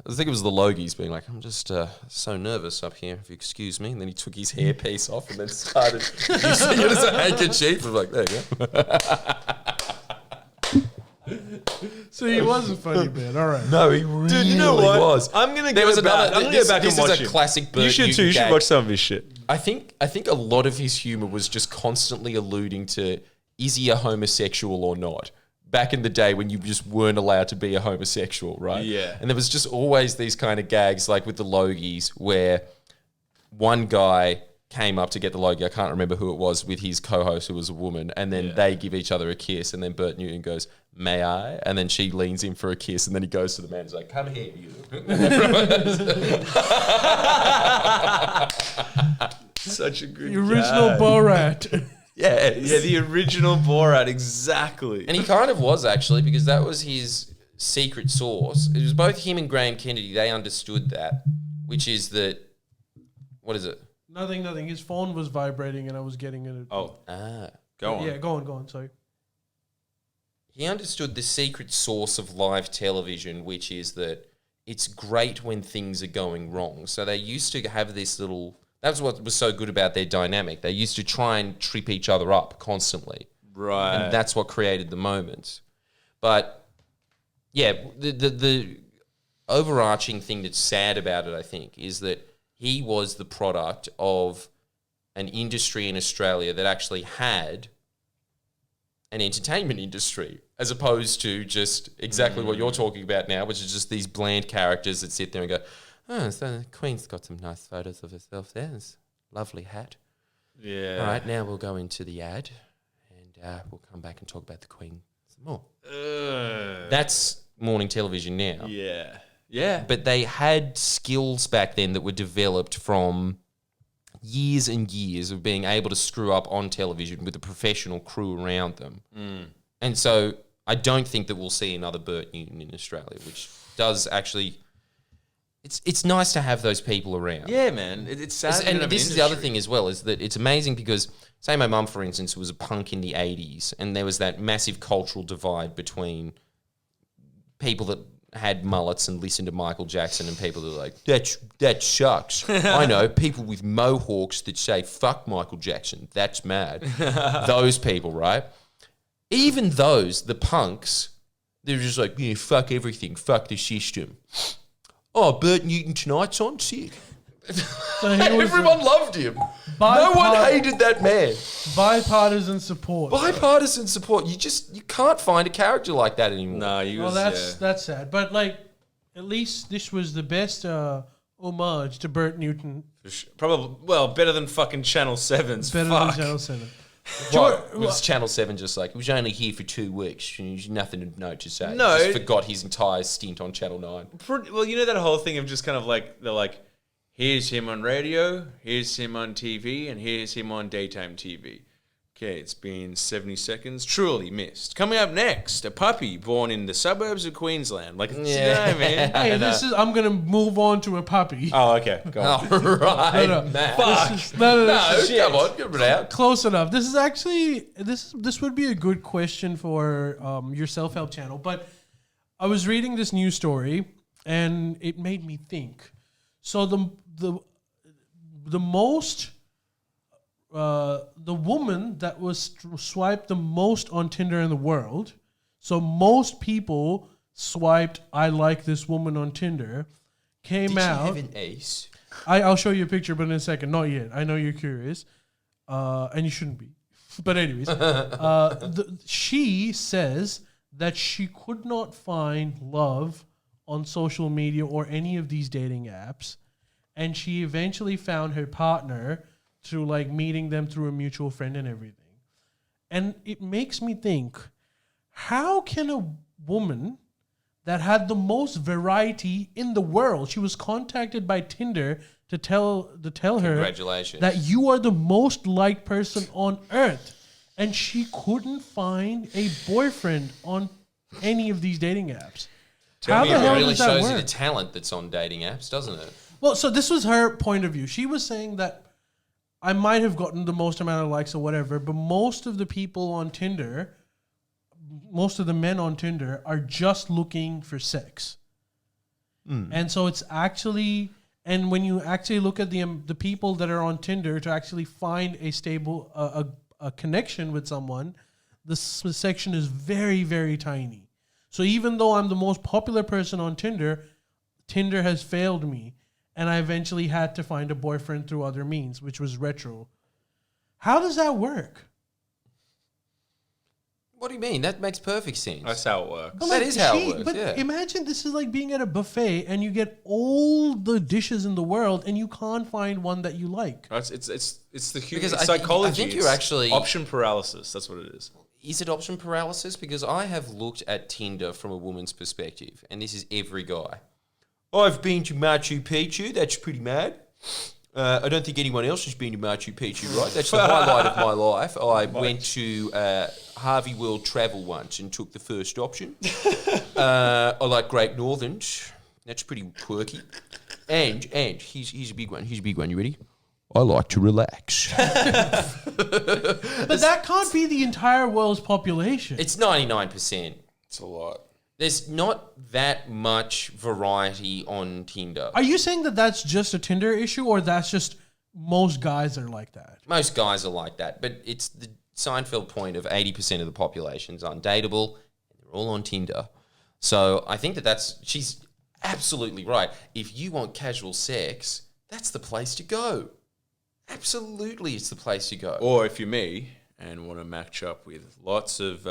think it was the Logies being like, I'm just so nervous up here, if you excuse me. And then he took his hairpiece off and then started using it as a handkerchief. I'm like, there you go. So he was a funny man. All right. No, he really Dude, you know what? was. I'm gonna There go was back. another. I'm gonna go back and watch This is him. a classic Bert You should too. Newton You should gag. watch some of his shit. I think a lot of his humor was just constantly alluding to, is he a homosexual or not? Back in the day when you just weren't allowed to be a homosexual, right? Yeah. And there was just always these kind of gags, like with the Logies, where one guy came up to get the Logie, I can't remember who it was, with his co-host who was a woman, and then they give each other a kiss, and then Bert Newton goes, may I? And then she leans in for a kiss, and then he goes to the man and is like, come here, you. Such a good The original gag. Borat. Yeah, Yeah, the original Borat, exactly. And he kind of was, actually, because that was his secret sauce. It was both him and Graham Kennedy. They understood that, which is that, what is it? Nothing. His phone was vibrating and I was getting it. Oh, go on. Yeah, go on. Sorry. He understood the secret source of live television, which is that it's great when things are going wrong. So they used to have this little... That's what was so good about their dynamic. They used to try and trip each other up constantly. Right. And that's what created the moments. But, yeah, the overarching thing that's sad about it, I think, is that he was the product of an industry in Australia that actually had an entertainment industry, as opposed to just exactly what you're talking about now, which is just these bland characters that sit there and go, oh, so the Queen's got some nice photos of herself there. It's a lovely hat. Yeah. All right, now we'll go into the ad and we'll come back and talk about the Queen some more. That's morning television now. Yeah. Yeah. But they had skills back then that were developed from years and years of being able to screw up on television with a professional crew around them. And so I don't think that we'll see another Bert Newton in Australia, which does actually... It's nice to have those people around. Yeah, man. It's sad. And this is the other thing as well, is that it's amazing because, say my mum, for instance, was a punk in the 80s, and there was that massive cultural divide between people that had mullets and listened to Michael Jackson and people that are like, that sucks. I know, people with mohawks that say, fuck Michael Jackson, that's mad. Those people, right? Even those, the punks, they're just like, yeah, fuck everything, fuck the system. Oh, Bert Newton tonight's on, sick. So he was Everyone loved him. No one hated that man. bipartisan support. Bipartisan support. You can't find a character like that anymore. No, you Well, that's sad. But like, at least this was the best homage to Bert Newton. probably better than fucking Channel 7's. Better Fuck. than Channel 7. What? Was Channel 7 just like, he was only here for 2 weeks, and there's nothing to know to say. No. He just forgot his entire stint on Channel 9. Well, you know that whole thing of just kind of like, they're like, here's him on radio, here's him on TV, and here's him on daytime TV. Okay, it's been 70 seconds. Truly missed. Coming up next, a puppy born in the suburbs of Queensland. Like, you know what I mean? Hey, I'm gonna move on to a puppy. Oh, okay. Go on. All right, No. Matt. Fuck. No. Come on, get it out. Close enough. This is actually this would be a good question for your self-help channel. But I was reading this news story and it made me think. So the most the woman that was swiped the most on Tinder in the world. So most people swiped "I like this woman" on Tinder. Came out. Did you have an ace? I'll show you a picture, but in a second. Not yet. I know you're curious, and you shouldn't be. But anyways, she says that she could not find love on social media or any of these dating apps, and she eventually found her partner through like meeting them through a mutual friend and everything. And it makes me think, how can a woman that had the most variety in the world, she was contacted by Tinder to tell her Congratulations. that you are the most liked person on earth, and she couldn't find a boyfriend on any of these dating apps. How me the about hell It really does that shows you the work? talent that's on dating apps, doesn't it? Well, so this was her point of view. She was saying that I might have gotten the most amount of likes or whatever, but most of the people on Tinder, most of the men on Tinder are just looking for sex. And so it's actually, and when you actually look at the people that are on Tinder to actually find a stable, a connection with someone, the section is very, very tiny. So even though I'm the most popular person on Tinder, Tinder has failed me. And I eventually had to find a boyfriend through other means, which was retro. How does that work? What do you mean? That makes perfect sense. That's how it works. But That is how it works, But yeah. imagine this is like being at a buffet and you get all the dishes in the world and you can't find one that you like. It's the human Because psychology. I think It's you're actually... option paralysis. That's what it is. Is it option paralysis? Because I have looked at Tinder from a woman's perspective, and this is every guy. I've been to Machu Picchu. That's pretty mad. I don't think anyone else has been to Machu Picchu, right? That's the highlight of my life. I went to Harvey World Travel once and took the first option. I like Great Northerns. That's pretty quirky. And here's a big one. Here's a big one. You ready? I like to relax. But that can't be the entire world's population. It's 99%. It's a lot. There's not that much variety on Tinder. Are you saying that that's just a Tinder issue or that's just most guys are like that? Most guys are like that, but it's the Seinfeld point of 80% of the population's undateable, and they're all on Tinder. So I think she's absolutely right. If you want casual sex, that's the place to go. Absolutely, it's the place to go. Or if you're me and want to match up with lots of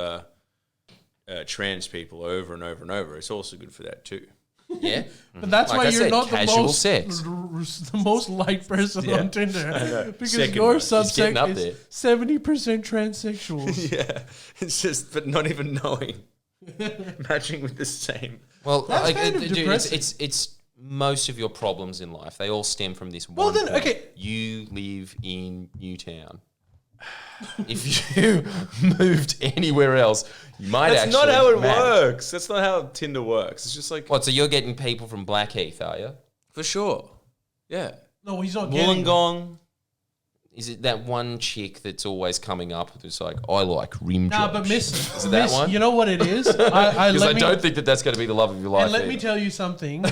trans people over and over and over, it's also good for that too. Yeah, But that's Like why I you're said, not the casual most sex. the most liked person on Tinder because Second your most. He's getting up subsect there. is 70% transsexuals. Yeah, it's just, but not even knowing, matching with the same. well, That's kind of dude, depressing. it's most of your problems in life. They all stem from this Well, one then, point. okay. You live in Newtown. If you moved anywhere else, you might That's actually not how it match. works. That's not how Tinder works. It's just like What, so you're getting people from Blackheath, are you? for sure. Yeah, No, he's not getting them. Wollongong. Is it that one chick that's always coming up that's like, I like rim Nah, jobs? but miss, Is it that miss, one? you know what it is? Because I let me- don't think that's going to be the love of your life. And let me either. tell you something.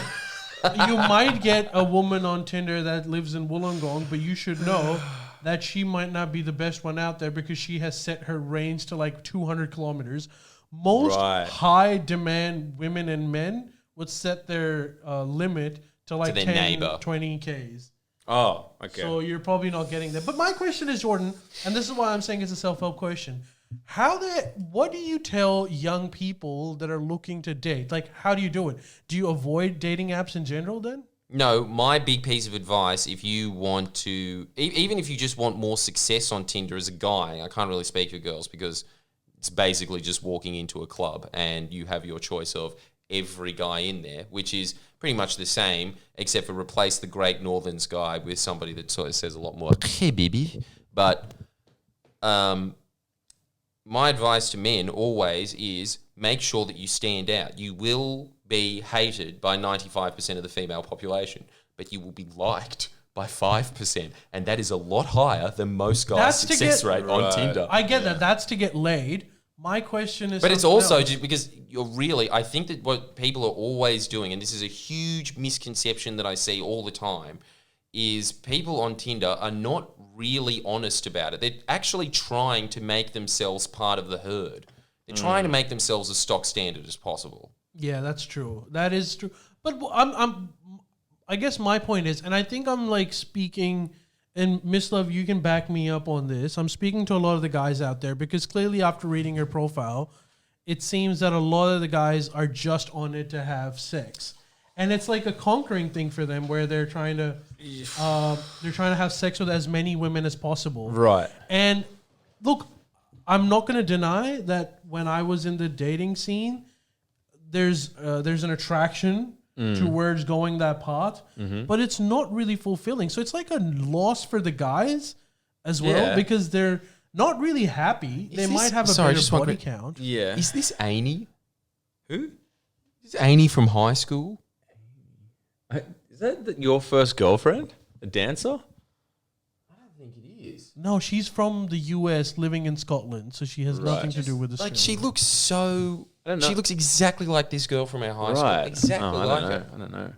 You might get a woman on Tinder that lives in Wollongong, but you should know that she might not be the best one out there because she has set her range to like 200 kilometers. Most Right. high demand women and men would set their limit to like their 10, neighbor. 20 Ks. Oh, okay. So you're probably not getting that. But my question is, Jordan, and this is why I'm saying it's a self-help question. What do you tell young people that are looking to date? Like, how do you do it? Do you avoid dating apps in general then? No, my big piece of advice, if you want to, even if you just want more success on Tinder as a guy, I can't really speak for girls because it's basically just walking into a club and you have your choice of every guy in there, which is pretty much the same, except for replace the Great Northerns guy with somebody that sort of says a lot more, hey, baby. But my advice to men always is make sure that you stand out. You will be hated by 95% of the female population, but you will be liked by 5%. And that is a lot higher than most guys' That's to success get- rate on Right. Tinder. I get that. That's to get laid. My question is, But it's something also else. just because I think that what people are always doing, and this is a huge misconception that I see all the time, is people on Tinder are not really honest about it. They're actually trying to make themselves part of the herd. They're trying to make themselves as stock standard as possible. Yeah, that's true. That is true. But I guess my point is, and I think I'm like speaking, and Miss Love, you can back me up on this. I'm speaking to a lot of the guys out there because clearly after reading her profile, it seems that a lot of the guys are just on it to have sex. And it's like a conquering thing for them where they're trying to have sex with as many women as possible. Right. And look, I'm not going to deny that when I was in the dating scene, there's an attraction towards going that path, but it's not really fulfilling. So it's like a loss for the guys as well Yeah. because they're not really happy. They this- might have a sorry, better just one body quick- count. Yeah. Is this Amy? Who? Ain't he from high school? Is that your first girlfriend? A dancer? I don't think it is. No, she's from the U.S. living in Scotland, so she has nothing to do with Australia. Like she looks so. I don't know. She looks exactly like this girl from our high school. Right. Exactly Oh, like her. I don't know.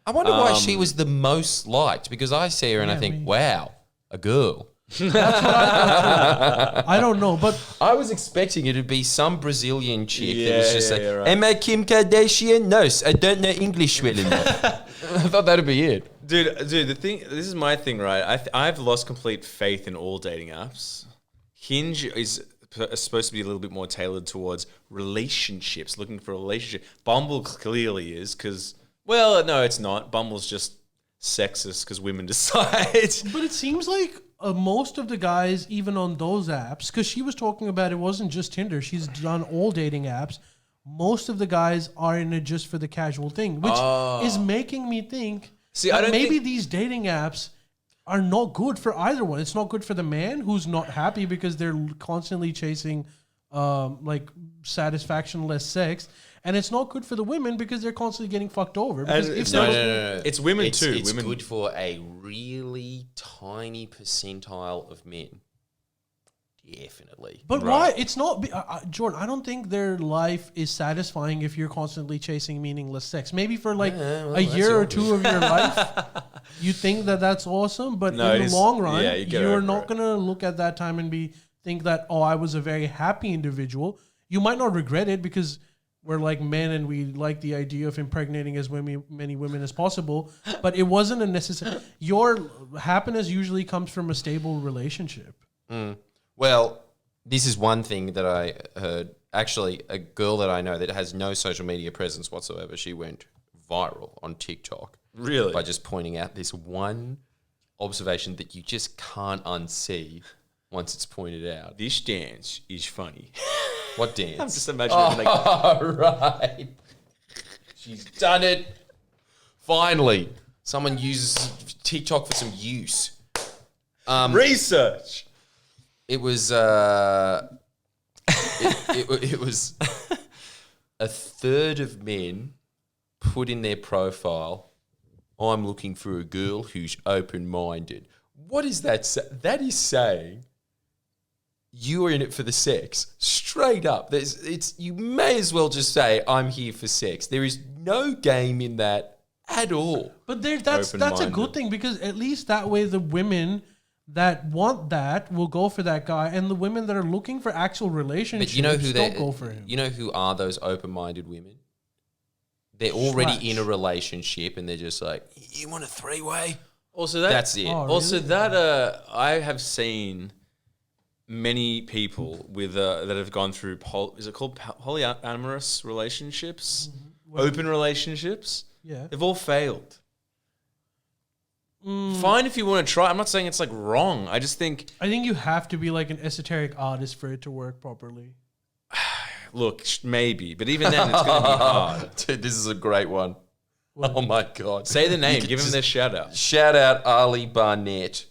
I wonder why she was the most liked, because I see her and I think, wow, a girl. I don't know, but I was expecting it to be some Brazilian chick that was just like, right. am I Kim Kardashian? No, I don't know English well enough. I thought that'd be it. Dude, this is my thing, right? I've lost complete faith in all dating apps. Hinge is supposed to be a little bit more tailored towards relationships, looking for a relationship. Bumble clearly is because, well, no, it's not. Bumble's just sexist because women decide. But it seems like most of the guys, even on those apps, because she was talking about it wasn't just Tinder. She's done all dating apps. Most of the guys are in it just for the casual thing, which is making me think that maybe these dating apps are not good for either one. It's not good for the man who's not happy because they're constantly chasing like satisfaction, less sex. And it's not good for the women because they're constantly getting fucked over. Because No. It's women too. It's Women. good for a really tiny percentile of men. Definitely. But why? It's not, Jordan, I don't think their life is satisfying if you're constantly chasing meaningless sex. Maybe for like a year or two of your life, you think that that's awesome. But in the long run, you're not going to look at that time and think that, oh, I was a very happy individual. You might not regret it because we're like men and we like the idea of impregnating as many women as possible. But it wasn't a necessary. Your happiness usually comes from a stable relationship. Well, this is one thing that I heard. Actually, a girl that I know that has no social media presence whatsoever, she went viral on TikTok. Really? By just pointing out this one observation that you just can't unsee once it's pointed out. This dance is funny. What dance? I'm just imagining Right. She's done it. Finally. Someone uses TikTok for some use. Research. It was it was a third of men put in their profile, I'm looking for a girl who's open-minded. What is that? That is saying you are in it for the sex. Straight up. You may as well just say, I'm here for sex. There is no game in that at all. But that's a good thing because at least that way the women that want that will go for that guy, and the women that are looking for actual relationships don't go for him. You know who are those open-minded women? They're already in a relationship and they're just like, you want a three-way? Also, that's it. Oh, Also, really? that I have seen many people with that have gone through is it called polyamorous relationships, open relationships? Yeah. They've all failed. Fine if you want to try. I'm not saying it's like wrong. I just think I think you have to be like an esoteric artist for it to work properly. look, maybe, but even then it's going to be hard. Dude, this is a great one. What? Oh my God. Say the name. You Give him could their shout out. Shout out Ali Barnett,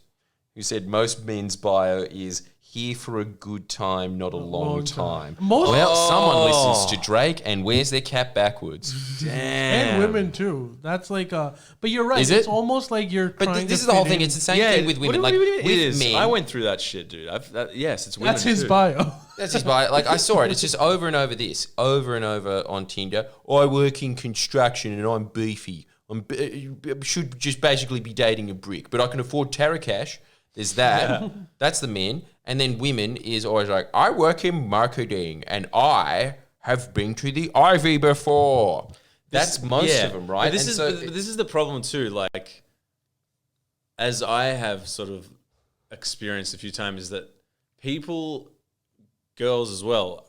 who said most men's bio is here for a good time, not a long time. Someone listens to Drake and wears their cap backwards. Damn. And women too. That's like but you're right. Is it? It's almost like you're But trying this to is the whole fit thing. in. It's the same thing with women. What do you mean it is? men. I went through that shit, dude. Yes, it's women. That's his too. bio. That's his bio. Like I saw it. It's just over and over this, over and over on Tinder. I work in construction and I'm beefy. I should just basically be dating a brick, but I can afford Tara Cash. There's that. Yeah. That's the men. And then women is always like, I work in marketing and I have been to the Ivy before. That's most of them, right? But this is the problem too. Like, as I have sort of experienced a few times, is that girls as well,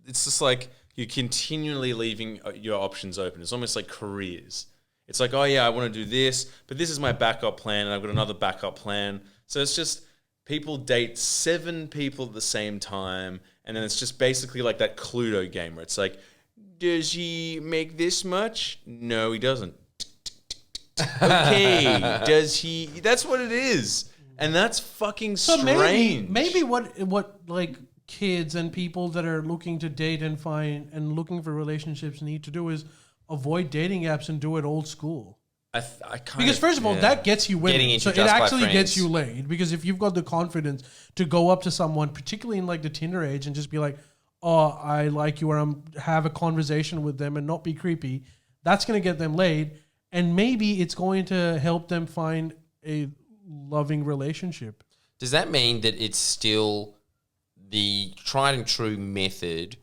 it's just like you're continually leaving your options open. It's almost like careers. It's like, oh yeah, I want to do this, but this is my backup plan and I've got another backup plan. So it's just people date 7 people at the same time, and then it's just basically like that Cluedo game where it's like, does he make this much? No, he doesn't. Okay, does he? That's what it is, and that's fucking strange. Maybe what like kids and people that are looking to date and find and looking for relationships need to do is avoid dating apps and do it old school. Because first of all, that gets you women. Getting So it introduced by actually gets friends. you laid. Because if you've got the confidence to go up to someone, particularly in like the Tinder age, and just be like, "Oh, I like you," or have a conversation with them and not be creepy, that's going to get them laid. And maybe it's going to help them find a loving relationship. Does that mean that it's still the tried and true method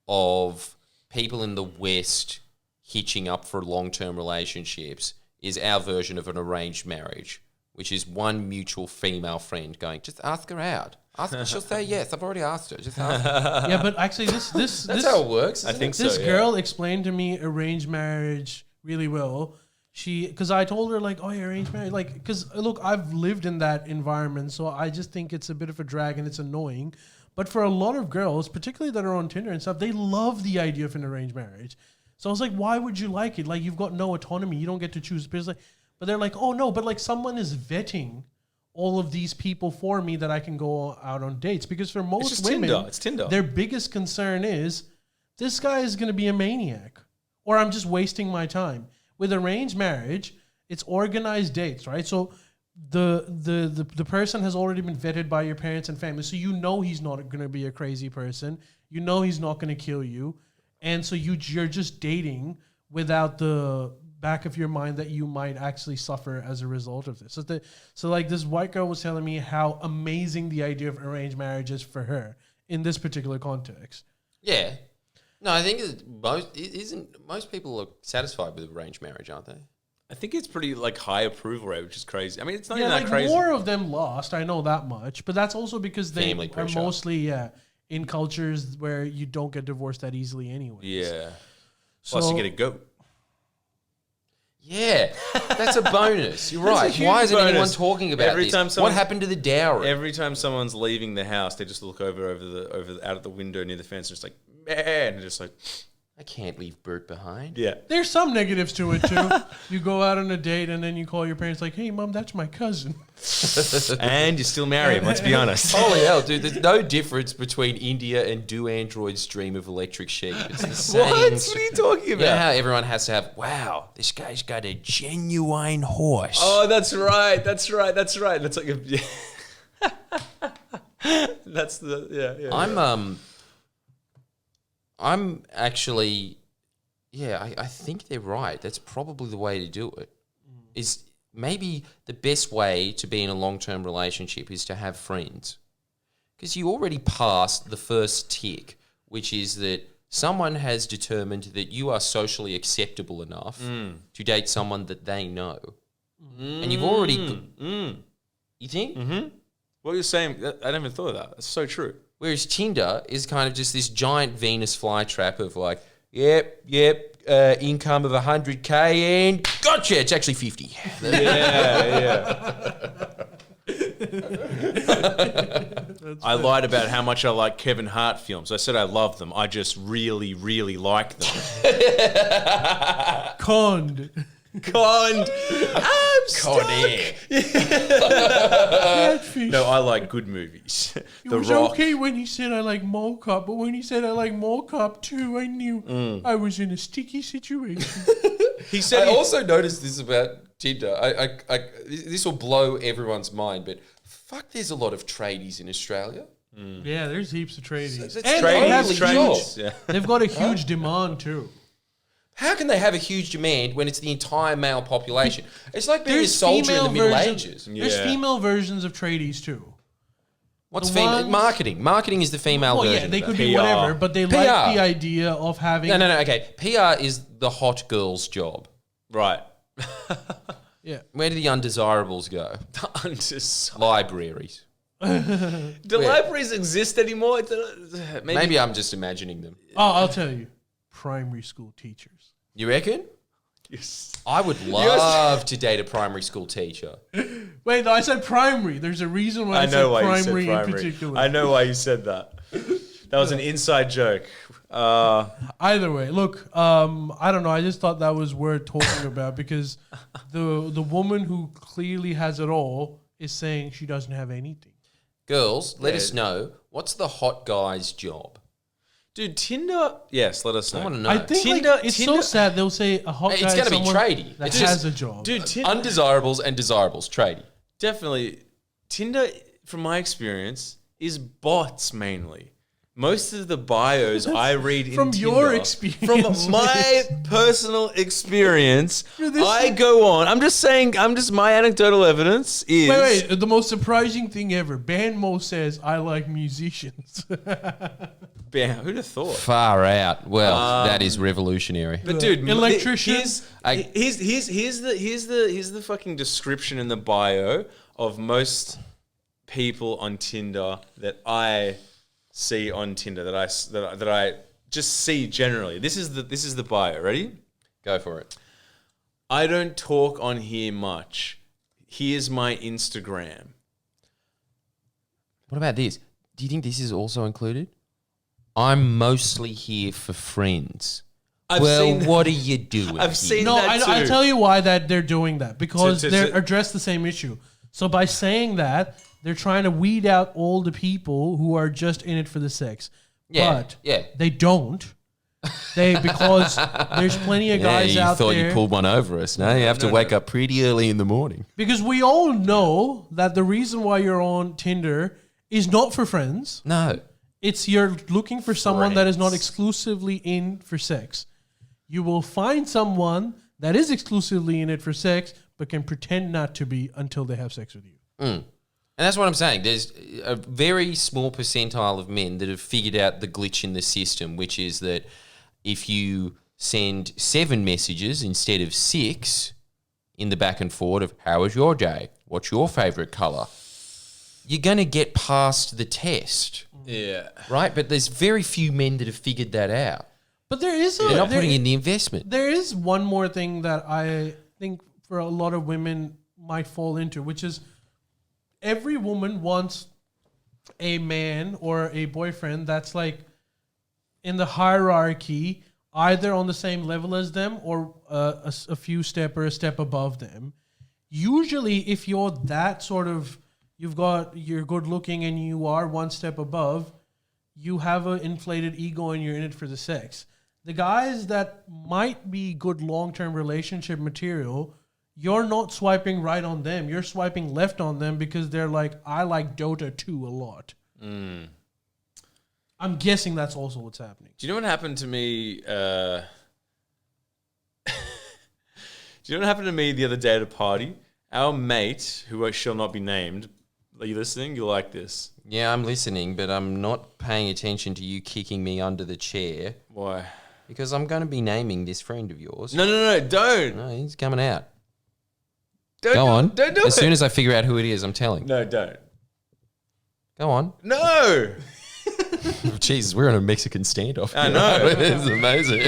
of people in the West hitching up for long-term relationships is our version of an arranged marriage, which is one mutual female friend going, just ask her out. Ask her, she'll say yes. I've already asked her. Just ask her. Yeah, but actually, this That's how it works. I think so. this yeah. girl explained to me arranged marriage really well. Because I told her like, "Oh, yeah, arranged marriage." Like, because look, I've lived in that environment, so I just think it's a bit of a drag and it's annoying. But for a lot of girls, particularly that are on Tinder and stuff, they love the idea of an arranged marriage. So I was like, why would you like it? Like, you've got no autonomy. You don't get to choose. But they're like, oh, no, but like someone is vetting all of these people for me that I can go out on dates. Because for most just women, Tinder. It's Tinder. Their biggest concern is this guy is going to be a maniac or I'm just wasting my time. With arranged marriage, it's organized dates, right? So the person has already been vetted by your parents and family. So you know he's not going to be a crazy person. You know he's not going to kill you. And so you're just dating without the back of your mind that you might actually suffer as a result of this. So like this white girl was telling me how amazing the idea of arranged marriage is for her in this particular context. Yeah. No, I think most people are satisfied with arranged marriage, aren't they? I think it's pretty like high approval rate, which is crazy. I mean, it's not Yeah, even like that crazy. more of them lost. I know that much, but that's also because they Family are pressure. mostly in cultures where you don't get divorced that easily anyway. Yeah. So, Plus, you get a goat. Yeah, that's a bonus. You're That's a right. huge Why isn't anyone bonus. talking about Every this? time What someone- happened to the dowry? Every time someone's leaving the house, they just look over out of the window near the fence, and just like, man, and just like, I can't leave Bert behind. yeah. there's some negatives to it too. You go out on a date and then you call your parents like, "Hey, mom, that's my cousin." And you still marry him. Let's be honest. Holy hell, dude! There's no difference between India and Do Android's dream of electric sheep. It's the same. What? What are you talking You know about? how everyone has to have, wow, this guy's got a genuine horse. Oh, that's right. That's right. That's right. That's like a. Yeah. That's the yeah. I'm actually, I think they're right. That's probably the way to do it. Is maybe the best way to be in a long-term relationship is to have friends. Because you already passed the first tick, which is that someone has determined that you are socially acceptable enough to date someone that they know. And you've already... You think? Mm-hmm. What you're saying, I never thought of that. That's so true. Whereas Tinder is kind of just this giant Venus flytrap of like, yep, income of 100K and gotcha, it's actually 50. Yeah. I lied about how much I like Kevin Hart films. I said I love them. I just really, really like them. Conned. Conned. I'm stuck. Catfish. No, I like good movies. It was okay when he said I like Mall Cop, but when he said I like Mall Cop too, I knew I was in a sticky situation. He said I also noticed this about Tinder. This will blow everyone's mind, but fuck, there's a lot of tradies in Australia. Yeah, there's heaps of tradies. That's And they have tradies. huge- They've got a huge demand too. How can they have a huge demand when it's the entire male population? It's like being a There's soldier in the female Middle versions. Ages. There's Yeah. female versions of tradies too. What's The female? ones- Marketing. Marketing is the female Well, version. yeah, they of could that. be PR. whatever, but they like PR. the idea of having. No. Okay. PR is the hot girl's job. Right. Yeah. Where do the undesirables go? Libraries. Do libraries exist anymore? Maybe I'm just imagining them. Oh, I'll tell you. Primary school teachers. You reckon? Yes. I would love to date a primary school teacher. Wait, no, I said primary. There's a reason why I, I know why said you said primary in primary. particular. I know why you said that. That was an inside joke. Either way, look, I don't know. I just thought that was worth talking about because the woman who clearly has it all is saying she doesn't have anything. Girls, let us know, what's the hot guy's job? Dude, Tinder. Yes, let us know. I want to know. I think it's so sad. They'll say a hot guy It's is gonna be someone tradie. that It's has just- a job. Dude, Undesirables and desirables, tradie. definitely. Tinder, from my experience, is bots mainly. Most of the bios I read in from Tinder, your experience, from my personal experience, this I go on. I'm just saying. My anecdotal evidence is. Wait, the most surprising thing ever. Banmo says, I like musicians. Bam, who'd have thought? Far out. Well, that is revolutionary. But dude, Electricians. here's the fucking description in the bio of most people on Tinder that I see on Tinder that I just see generally. This is the bio. Ready? Go for it. I don't talk on here much. Here's my Instagram. What about this? Do you think this is also included? I'm mostly here for friends. I've seen what are you doing? I've seen No, that I too. tell you why that they're doing that. Because To- they're address the same issue. So by saying that, they're trying to weed out all the people who are just in it for the sex. Yeah, But yeah. they don't. Because there's plenty of guys you out thought there. you pulled one over us. No, you have to wake up pretty early in the morning. Because we all know that the reason why you're on Tinder is not for friends. No. It's you're looking for someone that is not Friends. exclusively in for sex. You will find someone that is exclusively in it for sex, but can pretend not to be until they have sex with you. And that's what I'm saying. There's a very small percentile of men that have figured out the glitch in the system, which is that if you send 7 messages instead of 6 in the back and forward of how was your day? What's your favorite color? You're going to get past the test, Yeah. right? But there's very few men that have figured that out. But there is They're not putting in the investment. there is one more thing that I think for a lot of women might fall into, which is every woman wants a man or a boyfriend that's like in the hierarchy, either on the same level as them or a few step or a step above them. Usually, if you're that sort of, you're good looking and you are one step above, you have an inflated ego and you're in it for the sex. The guys that might be good long-term relationship material, you're not swiping right on them. You're swiping left on them because they're like, I like Dota 2 a lot. I'm guessing that's also what's happening. Do you know what happened to me? Do you know what happened to me the other day at a party? Our mate, who shall not be named, are you listening? You'll like this. Yeah, I'm listening, but I'm not paying attention to you kicking me under the chair Why? because I'm going to be naming this friend of yours. No, don't. No, he's coming out. Don't Go do on. It. Don't do as it. soon as I figure out who it is, I'm telling. No, don't. Go on. No. Jesus, we're on a Mexican standoff. I know. This is amazing.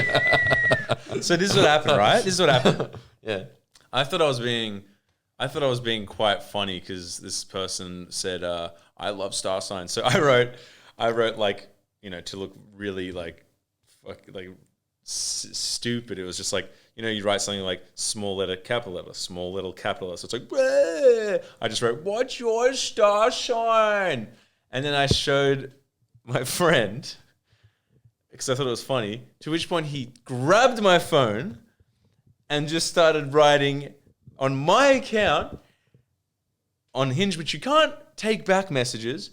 So this is what happened, right? This is what happened. Yeah. I thought I was being quite funny because this person said, "I love star signs." So I wrote like, to look really like stupid. It was just like, you write something like small letter, capital letter, small little capital letter. So it's like, bleh. I just wrote, "What's your star sign?" And then I showed my friend because I thought it was funny. To which point he grabbed my phone and just started writing on my account on Hinge, but you can't take back messages.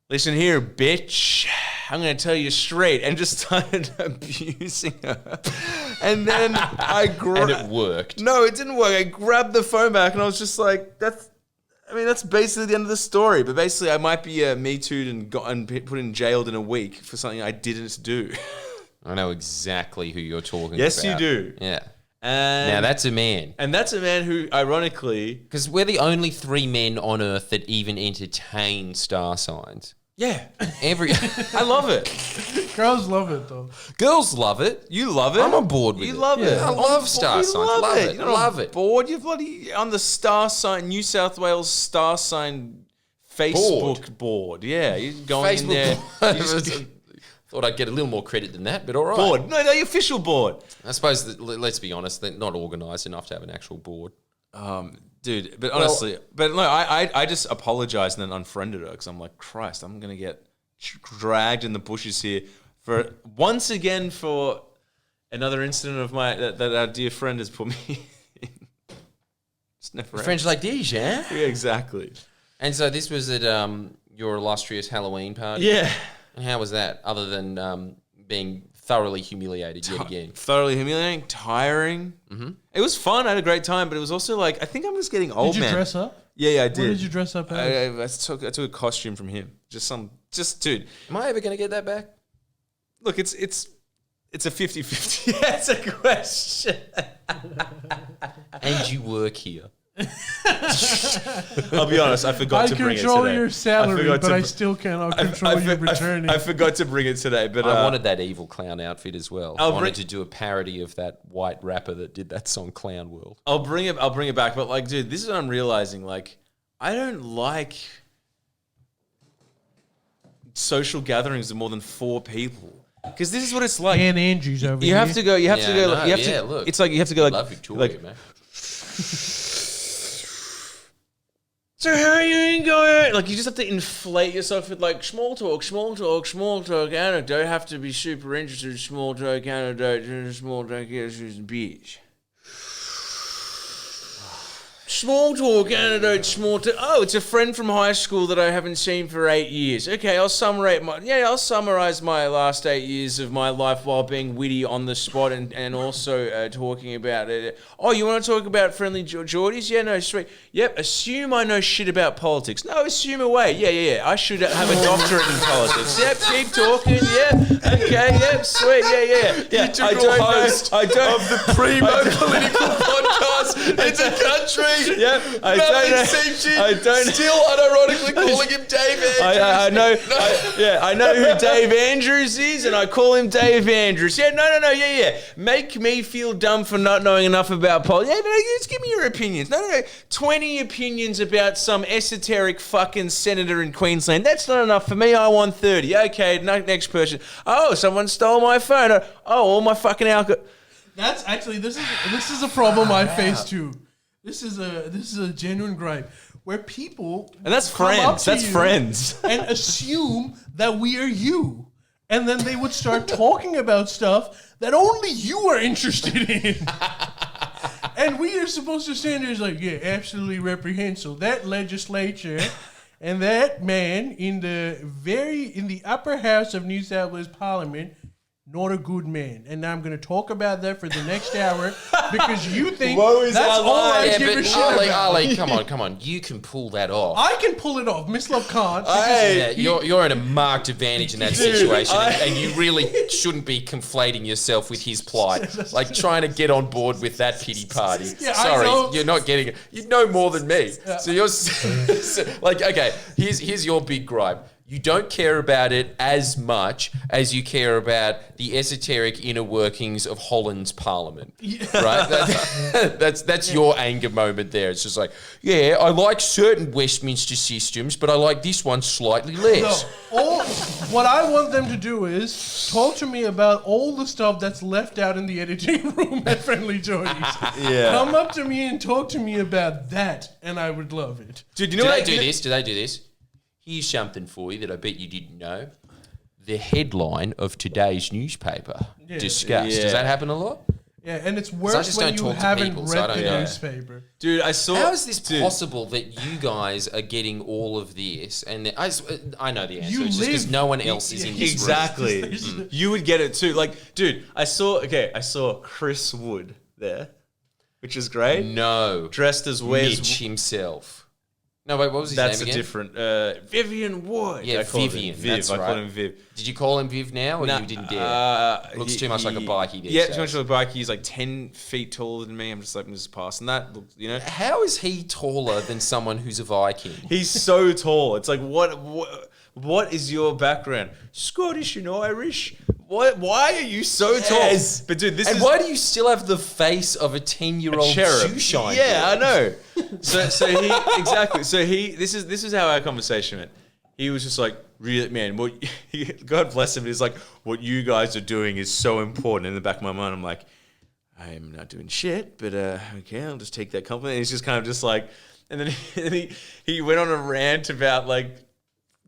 Listen here, bitch. I'm going to tell you straight. And just started abusing her. And then And it worked. No, it didn't work. I grabbed the phone back and I was just like, that's basically the end of the story. But basically, I might be Me Too'd and put in jailed in a week for something I didn't do. I know exactly who you're talking Yes, about. you do. Yeah. And Now that's a man. And that's a man who, ironically, Because we're the only 3 men on Earth that even entertain star signs. yeah, Every I love it. Girls love it though. girls love it. You love it. I'm on board with you it. love it. I love star You signs. love it. I You're not love it. bored. You're bloody on the star sign, New South Wales star sign Facebook board. Yeah, you're going in there. You just- Thought I'd get a little more credit than that, but all right. board. No, the official board. I suppose, let's be honest, they're not organised enough to have an actual board. Dude, but honestly, I just apologized and then unfriended her because I'm like, Christ, I'm gonna get dragged in the bushes here for once again for another incident of that our dear friend has put me in. It's never Friends like these, yeah? Yeah, exactly. And so this was at your illustrious Halloween party? Yeah. And how was that, other than being thoroughly humiliated yet again? Thoroughly humiliating, tiring. Mm-hmm. It was fun. I had a great time, but it was also like, I think I'm just getting old, man. Did you dress up? Yeah, I did. What did you dress up as? I took a costume from him. Dude. Am I ever going to get that back? Look, it's a 50-50 answer question. And you work here. I'll be honest, I forgot to bring it today. I control your salary, but I still cannot control your returning. I forgot to bring it today, but I wanted that evil clown outfit as well. I wanted to do a parody of that white rapper that did that song Clown World. I'll bring it back, but like, dude, this is what I'm realizing. Like, I don't like social gatherings of more than 4 people. Because this is what it's like. And Andrews over you here. have to go. Look, it's like you have to go. Like, love Victoria, man. So how are you going? Like, you just have to inflate yourself with like small talk, anecdote. Don't have to be super interested. Small talk, anecdote, small talk, bitch. Small talk, anecdote, small talk. Oh, it's a friend from high school that I haven't seen for 8 years. Okay, I'll summarize my last 8 years of my life while being witty on the spot and also talking about it. Oh, you want to talk about Friendlyjordies? Yeah, no, sweet. Yep, assume I know shit about politics. No, assume away. Yeah. I should have a doctorate in politics. Yep, keep talking. Yeah, okay, yep, sweet. Yeah. I don't of the primo political podcast in the country. Yeah, I don't. Still unironically calling him Dave Andrews. I know who Dave Andrews is, and I call him Dave Andrews. Yeah, no. Make me feel dumb for not knowing enough about politics. Yeah, no, just give me your opinions. No. 20 opinions about some esoteric fucking senator in Queensland. That's not enough for me. I want 30. Okay, next person. Oh, someone stole my phone. Oh, all my fucking alcohol. That's actually this is a problem I face too. This is a genuine gripe where people and that's friends. That's friends and assume that we are you, and then they would start talking about stuff that only you are interested in, and we are supposed to stand there as like, yeah, absolutely reprehensible. That legislature and that man in the upper house of New South Wales Parliament. Not a good man. And now I'm going to talk about that for the next hour because you think that's all I give a shit about. Ali, come on. You can pull that off. I can pull it off. Miss Love can't. You're at a marked advantage in that situation and you really shouldn't be conflating yourself with his plight. Like trying to get on board with that pity party. Yeah, sorry, you're not getting it. You know more than me. Yeah. So you're like, okay, here's your big gripe. You don't care about it as much as you care about the esoteric inner workings of Holland's parliament, right? That's your anger moment there. It's just like, yeah, I like certain Westminster systems, but I like this one slightly less. No, what I want them to do is talk to me about all the stuff that's left out in the editing room at Friendlyjordies. Yeah. Come up to me and talk to me about that, and I would love it. Dude, you know what? Did they do this? Here's something for you that I bet you didn't know. The headline of today's newspaper discussed. Yeah. Does that happen a lot? Yeah, and it's worse when you haven't read the newspaper. Dude, I saw... How is this possible that you guys are getting all of this? And I know the answer. It's just because no one else is in this room. Exactly. You would get it too. Like, dude, I saw Chris Wood there, which is great. No. Dressed as Mitch himself. No, wait, what was his name again? That's a different... Vivian Wood. Yeah, Vivian. That's right. I call him Viv. Did you call him Viv now, or you didn't dare? Looks too much like a bikie. Yeah, too much like a bikie. He's like 10 feet taller than me. I'm just passing that. You know? How is he taller than someone who's a Viking? He's so tall. It's like, what is your background? Scottish and Irish? What? Why are you so tall? But dude, why do you still have the face of a 10-year-old shoe shine? Yeah, I know. So he exactly. So this is how our conversation went. He was just like, really, man. God bless him. He's like, what you guys are doing is so important. In the back of my mind, I'm like, I am not doing shit, but okay, I'll just take that compliment. And he's just kind of just like, and then he went on a rant about like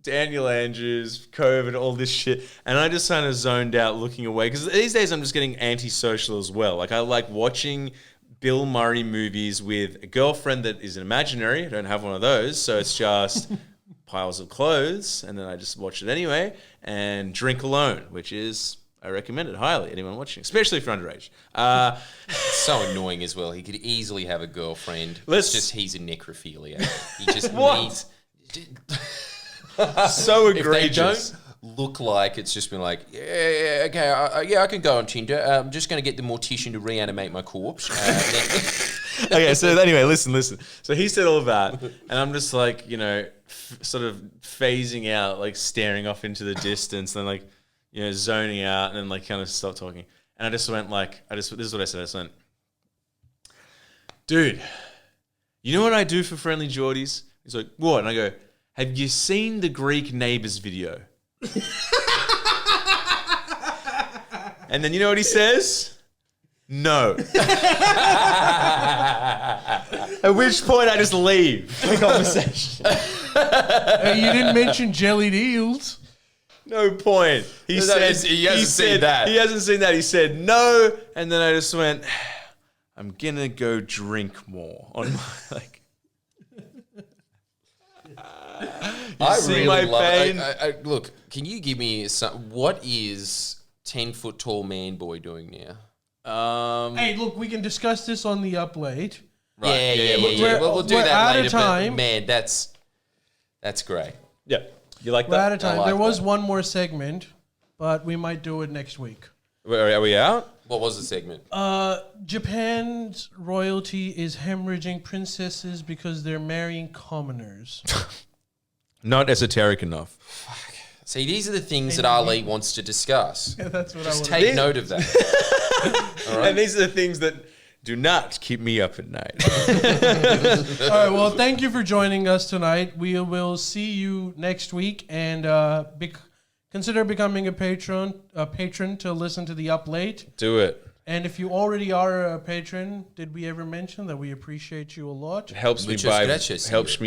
Daniel Andrews, COVID, all this shit. And I just kind of zoned out looking away. Because these days I'm just getting antisocial as well. Like I like watching Bill Murray movies with a girlfriend that is an imaginary. I don't have one of those. So it's just piles of clothes. And then I just watch it anyway. And drink alone, which is, I recommend it highly. Anyone watching, especially if you're underage. It's so annoying as well. He could easily have a girlfriend. It's just he's a necrophiliac. He just needs... So If they egregious. don't look like it's just been like, yeah, okay, I can go on Tinder. I'm just going to get the mortician to reanimate my corpse. Okay, so anyway, listen. So he said all of that, and I'm just like, sort of phasing out, like staring off into the distance, and like, zoning out, and then like kind of stop talking. And I just went like, this is what I said. I just went, dude, you know what I do for Friendlyjordies? He's like, what? And I go, have you seen the Greek Neighbours video? And then you know what he says? No. At which point I just leave the conversation. Hey, you didn't mention jellied eels. No point. He hasn't seen that. He hasn't seen that. He said no, and then I just went, I'm gonna go drink more on my like. I see really my love pain? it. Look, can you give me what is 10-foot tall man boy doing now? Hey, look, we can discuss this on the up late. Right. Yeah. We'll do we're that out of later. time. But man, that's great. Yeah, you like We're that? out of time. like There was that. one more segment, but we might do it next week. Are we out? What was the segment? Japan's royalty is hemorrhaging princesses because they're marrying commoners. Not esoteric enough. See, these are the things that Ali wants to discuss. Yeah, that's what Just I take note of that. All right? And these are the things that do not keep me up at night. All right, well, thank you for joining us tonight. We will see you next week, and consider becoming a patron to listen to the Up Late. Do it. And if you already are a patron, did we ever mention that we appreciate you a lot? It helps me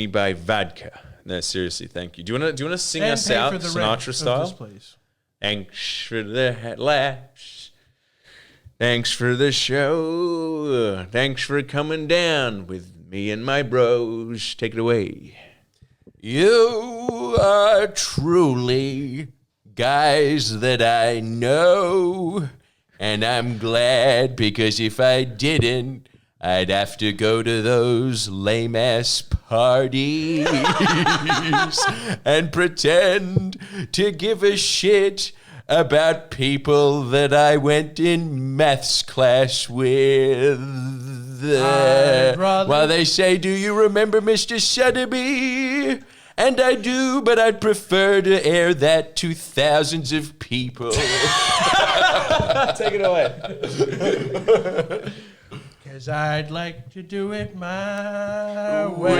buy vodka. No, seriously, thank you. Do you want to sing And us pay out for the rent Sinatra of style? this place. Thanks for the laughs. Thanks for the show. Thanks for coming down with me and my bros. Take it away. You are truly guys that I know, and I'm glad because if I didn't, I'd have to go to those lame-ass parties and pretend to give a shit about people that I went in maths class with. While they say, do you remember Mr. Sotheby? And I do, but I'd prefer to air that to thousands of people. Take it away. 'Cause I'd like to do it my way.